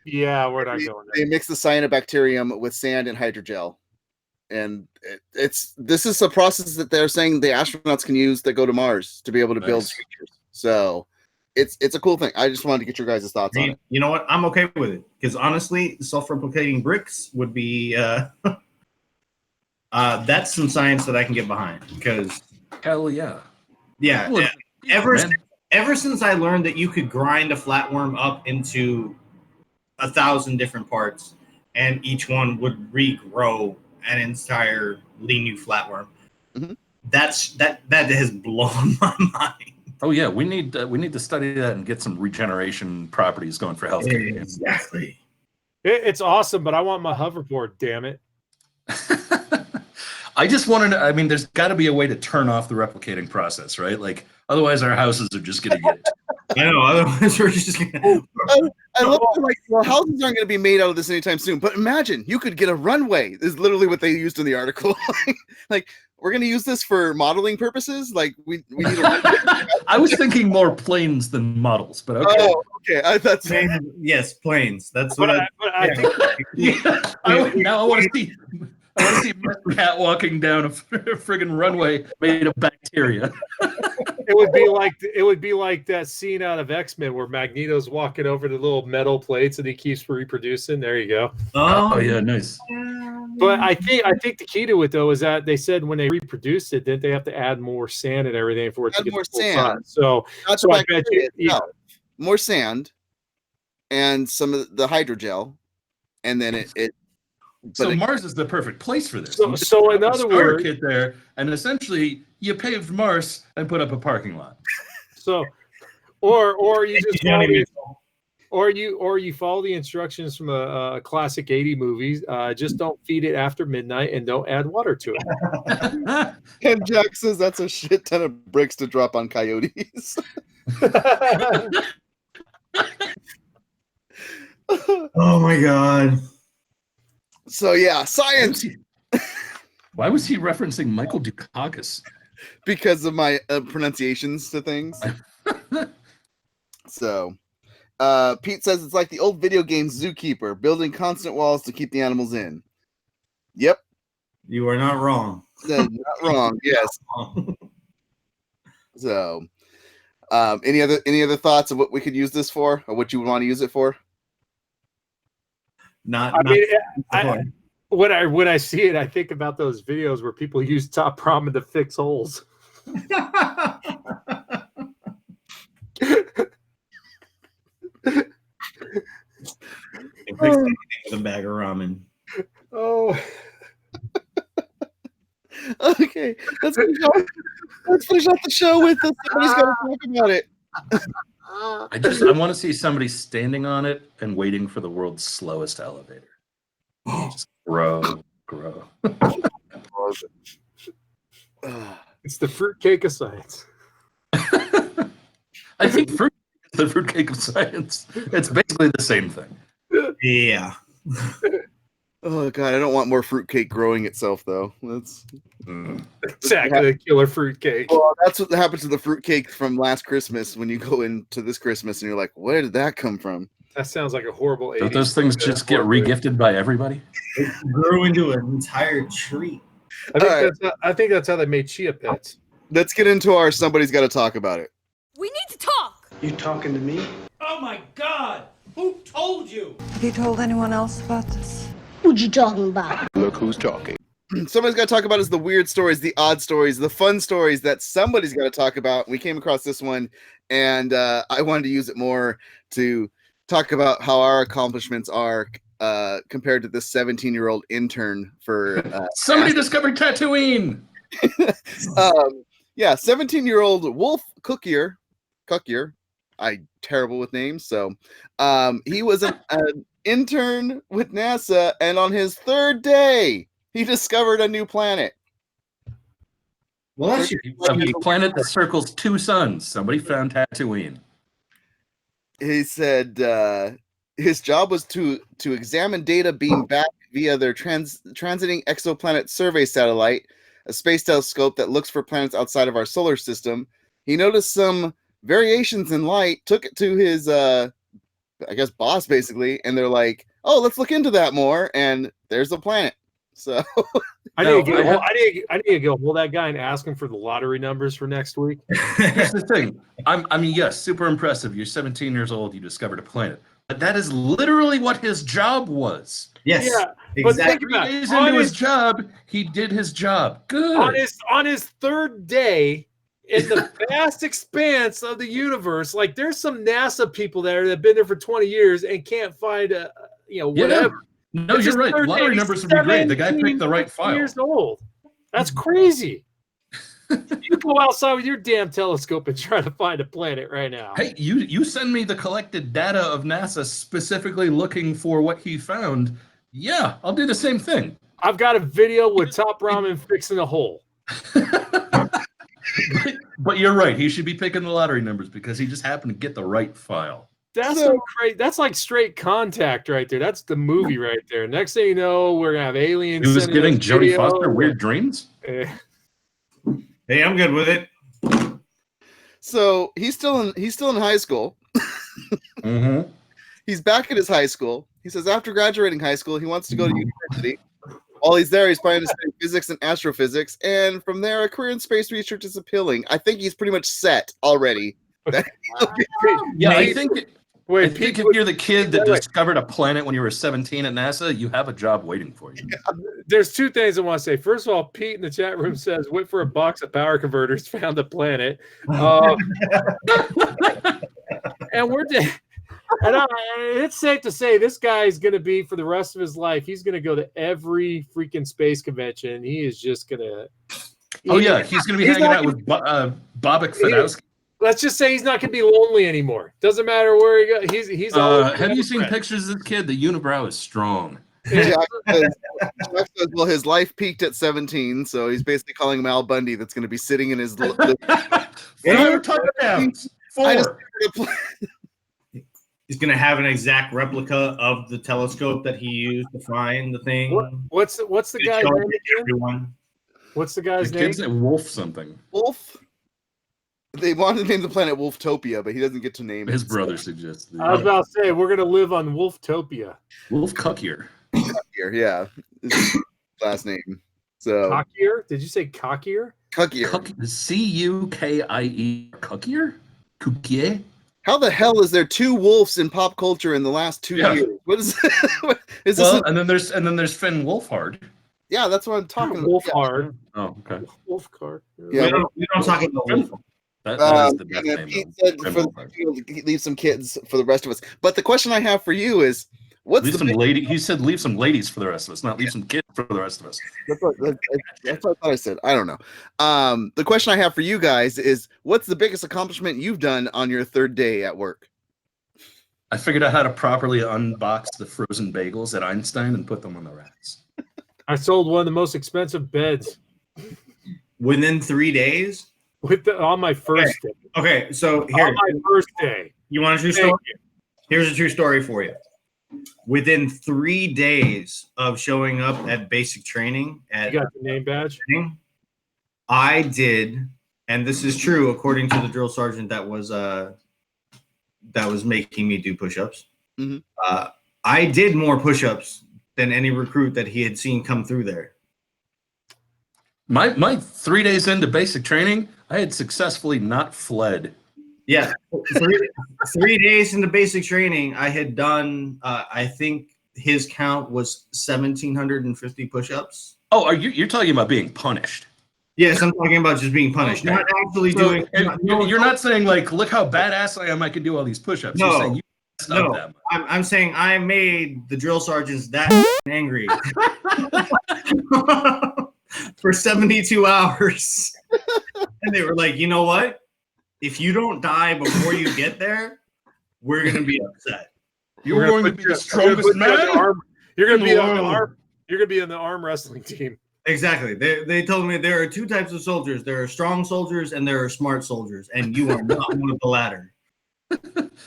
Yeah, we're not going there. They mix the cyanobacterium with sand and hydrogel. And this is a process that they're saying the astronauts can use that go to Mars to be able to build structures. So it's a cool thing. I just wanted to get your guys' thoughts on it. You know what? I'm okay with it because honestly, self-replicating bricks would be that's some science that I can get behind. Because hell yeah, yeah. Ever since I learned that you could grind a flatworm up into 1,000 different parts, and each one would regrow an entirely new flatworm. Mm-hmm. That has blown my mind. Oh yeah, we need to study that and get some regeneration properties going for healthcare. Exactly. It's awesome, but I want my hoverboard. Damn it! I just want to. I mean, there's got to be a way to turn off the replicating process, right? Like, otherwise, our houses are just going to get. I know. Otherwise, we're just going to. I love it. Like, houses aren't going to be made out of this anytime soon. But imagine you could get a runway. Is literally what they used in the article. Like, we're going to use this for modeling purposes. Like, we need. I was thinking more planes than models, but okay. Oh, okay. I thought yes, planes. That's But what. I think. Now I want to see. I want to see a cat walking down a friggin' runway made of bacteria. It would be like that scene out of X-Men where Magneto's walking over the little metal plates and he keeps reproducing. There you go. Oh yeah, nice. But I think the key to it though is that they said when they reproduced it, didn't they have to add more sand and everything for it to get more the full sand. size? So I bet you, more sand and some of the hydrogel, and then So Mars is the perfect place for this. So in other words, kit there, and essentially you paved Mars and put up a parking lot. So, or you just you follow the instructions from a classic '80s movie. Just don't feed it after midnight and don't add water to it. And Jack says that's a shit ton of bricks to drop on coyotes. Oh my god. So yeah, science. Why was he referencing Michael Dukakis? Because of my pronunciations to things. So, Pete says it's like the old video game Zookeeper, building constant walls to keep the animals in. Yep. You are not wrong. Not wrong. Yes. So, any other thoughts of what we could use this for, or what you would want to use it for? When I see it, I think about those videos where people use top ramen to fix holes. With a bag of ramen. Oh. Okay, let's finish off the show with this. Somebody's got to talk about it. I want to see somebody standing on it and waiting for the world's slowest elevator. Just grow. It's the fruitcake of science. I think fruit is the fruitcake of science. It's basically the same thing. Yeah. Oh god, I don't want more fruitcake growing itself though. That's exactly a killer fruitcake. Well, that's what happened to the fruitcake from last Christmas when you go into this Christmas and you're like, where did that come from? That sounds like a horrible. Don't those things just get regifted by everybody? It grew into an entire tree. I think that's how they made chia pets. Let's get into our somebody's got to talk about it. We need to talk. You talking to me? Oh my God! Who told you? Have you told anyone else about this? What you talking about? Look who's talking. Somebody's got to talk about is the weird stories, the odd stories, the fun stories that somebody's got to talk about. We came across this one, and I wanted to use it more to talk about how our accomplishments are compared to this 17-year-old intern for Somebody discovered Tatooine. 17-year-old Wolf Cookier. I'm terrible with names, so he was an intern with NASA, and on his 3rd day, he discovered a new planet. Well, that's A planet that circles 2 suns. Somebody found Tatooine. He said his job was to examine data beamed back via their transiting exoplanet survey satellite, a space telescope that looks for planets outside of our solar system. He noticed some variations in light, took it to his boss basically, and they're like, "Oh, let's look into that more." And there's a planet. So I need to go hold that guy and ask him for the lottery numbers for next week. Here's the thing. I mean, yes, super impressive. You're 17 years old. You discovered a planet. But that is literally what his job was. Yes. Yeah, exactly. but think 3 about it. days into his job, he did his job. Good. On his 3rd day in the vast expanse of the universe, like there's some NASA people there that have been there for 20 years and can't find whatever. No, you're right. Lottery numbers would be great. The guy picked the right file. Years old. That's crazy. You go outside with your damn telescope and try to find a planet right now. Hey, you send me the collected data of NASA specifically looking for what he found. Yeah, I'll do the same thing. I've got a video with Top Ramen fixing a hole. But you're right. He should be picking the lottery numbers because he just happened to get the right file. That's so crazy. That's like Straight Contact right there. That's the movie right there. Next thing you know, we're gonna have aliens. He was giving Jodie Foster weird dreams. Hey, I'm good with it. So he's still in high school. Mm-hmm. He's back at his high school. He says after graduating high school, he wants to go to university. While he's there, he's planning to study physics and astrophysics, and from there, a career in space research is appealing. I think he's pretty much set already. Yeah, I think if you're the kid that discovered a planet when you were 17 at NASA, you have a job waiting for you. There's 2 things I want to say. First of all, Pete in the chat room says, "Wait for a box of power converters, found the planet." And it's safe to say this guy is going to be, for the rest of his life, he's going to go to every freaking space convention. He is just going to. Oh yeah, he's going to be hanging out with Bobak Fedowski. Let's just say he's not going to be lonely anymore. Doesn't matter where he goes. He's. Have you seen pictures of this kid? The unibrow is strong. Jack says, well, his life peaked at 17, so he's basically calling him Al Bundy. That's going to be sitting in his. 4 touchdowns. 4. He's going to have an exact replica of the telescope that he used to find the thing. What's the guy's name? Everyone. What's the guy's name? Kid's Wolf something. Wolf. They wanted to name the planet Wolftopia, but he doesn't get to name it. His brother suggested. I was about to say we're going to live on Wolftopia. Wolf Cookier. Cookier, yeah. His last name. So Cockier? Did you say Cockier? Cookier. Cukie. Cookier? Cookier? How the hell is there 2 wolves in pop culture in the last 2 years? What is is this? And then there's Finn Wolfhard. Yeah, that's what I'm talking about. Wolfhard. Oh, okay. Wolfhard. Yeah, we don't talk about Wolf. That is the best name. Pete said leave some kids for the rest of us. But the question I have for you is, what's leave some lady? He said leave some ladies for the rest of us, not leave some kids for the rest of us. That's what I thought I said. I don't know. The question I have for you guys is, what's the biggest accomplishment you've done on your 3rd day at work? I figured out how to properly unbox the frozen bagels at Einstein and put them on the racks. I sold one of the most expensive beds within 3 days. On my first day. Okay, so here. On my first day. You want a true story? Here's a true story for you. Within 3 days of showing up at basic training, you got the name badge? I did, and this is true according to the drill sergeant that was making me do push-ups. Mm-hmm. I did more push-ups than any recruit that he had seen come through there. My 3 days into basic training, I had successfully not fled. Yeah, 3 days into basic training, I had done. I think his count was 1,750 push-ups. Oh, you're talking about being punished? Yes, I'm talking about just being punished, not actually doing. You're not saying like, look how badass I am. I can do all these push-ups. No. You're saying you No, that much. I'm saying I made the drill sergeants that angry for 72 hours. And they were like, you know what? If you don't die before you get there, we're going to be upset. You're going to be the strongest man. You're going to be on the arm. You're going to be in the arm wrestling team. Exactly. They told me there are two types of soldiers. There are strong soldiers and there are smart soldiers. And you are not one of the latter.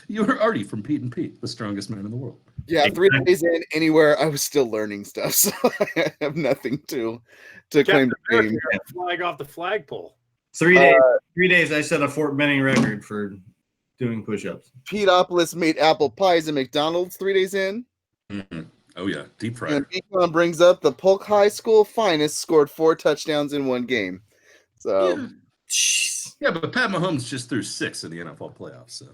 You were Artie from Pete and Pete, the strongest man in the world. Yeah, 3 days in, anywhere, I was still learning stuff, so I have nothing to claim to fame. Flag off the flagpole. 3 days. 3 days. I set a Fort Benning record for doing push-ups. Peteopolis made apple pies at McDonald's 3 days in. Mm-hmm. Oh yeah, deep fried. And Econ brings up the Polk High School finest scored 4 touchdowns in one game. So, yeah, but Pat Mahomes just threw 6 in the NFL playoffs. So.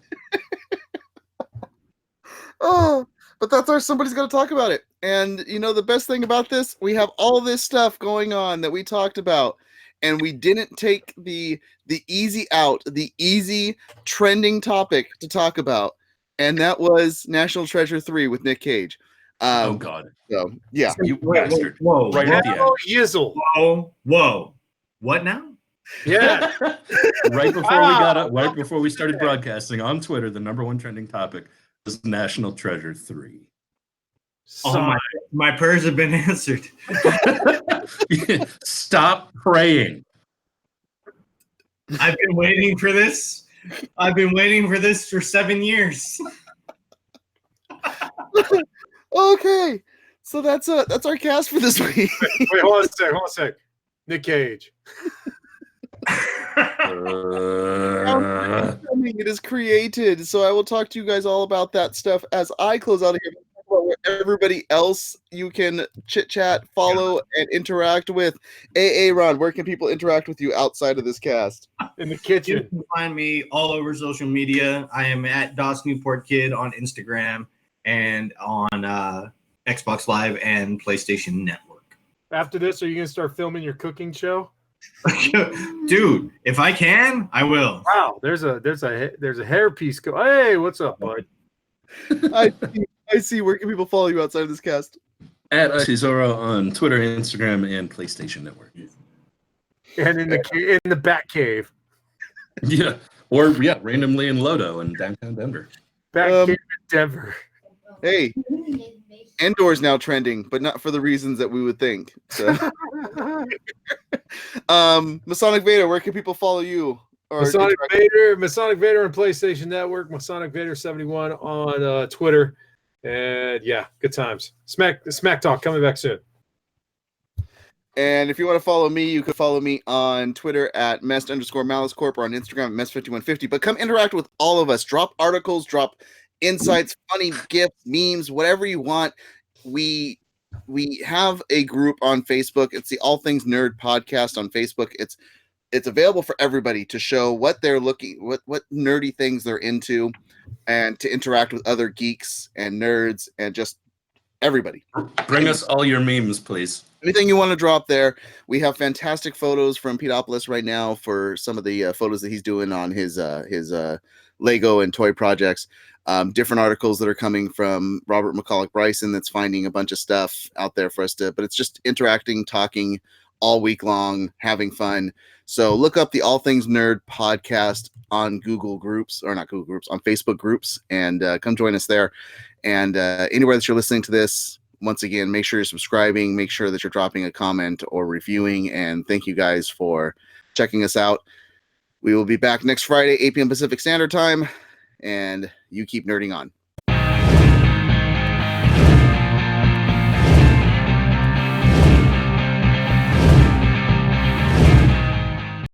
Oh, but that's somebody's got to talk about it. And you know the best thing about this, we have all this stuff going on that we talked about, and we didn't take the easy out, the easy trending topic to talk about, and that was National Treasure 3 with Nick Cage. Oh God! So yeah, you bastard! Whoa! Right at the end. Yizzle! Whoa! What now? Yeah. Right before we started broadcasting on Twitter, the #1 trending topic was National Treasure 3. Oh my prayers have been answered. Stop praying. I've been waiting for this. I've been waiting for this for 7 years. Okay, so that's our cast for this week. Wait, hold on a sec. Nick Cage. It is created, so I will talk to you guys all about that stuff as I close out here. Where everybody else you can chit chat, follow, and interact with. Ron, where can people interact with you outside of this cast? In the kitchen. You can find me all over social media. I am at DOS Newport Kid on Instagram and on Xbox Live and PlayStation Network. After this, are you going to start filming your cooking show? Dude, if I can, I will. Wow, there's a hairpiece. Hey, what's up, bud? I see. Where can people follow you outside of this cast? At Trevorrow on Twitter, Instagram, and PlayStation Network. And in the Bat Cave. Yeah, randomly in Lodo in downtown Denver. Bat Cave in Denver. Hey, Endor's now trending, but not for the reasons that we would think. So, Masonic Vader, where can people follow you? Masonic Vader on PlayStation Network, Masonic Vader 71 on Twitter, and yeah, good times. Smack Talk coming back soon. And if you want to follow me, you can follow me on Twitter at @Mest_Malice Corp or on Instagram at Mest5150. But come interact with all of us. Drop articles, drop insights, funny gifts, memes, whatever you want. We have a group on Facebook. It's the All Things Nerd Podcast on Facebook. It's available for everybody to show what they're what nerdy things they're into, and to interact with other geeks and nerds and just everybody. Bring us all your memes, please. Anything you want to drop there. We have fantastic photos from Peteopolis right now for some of the photos that he's doing on his Lego and toy projects. Different articles that are coming from Robert McCulloch Bryson that's finding a bunch of stuff out there for us to, but it's just interacting, talking all week long, having fun. So look up the All Things Nerd Podcast on Google Groups, or not Google Groups, on Facebook groups, and come join us there. And anywhere that you're listening to this, once again, make sure you're subscribing, make sure that you're dropping a comment or reviewing, and thank you guys for checking us out. We will be back next Friday, 8 p.m. Pacific Standard Time, and you keep nerding on.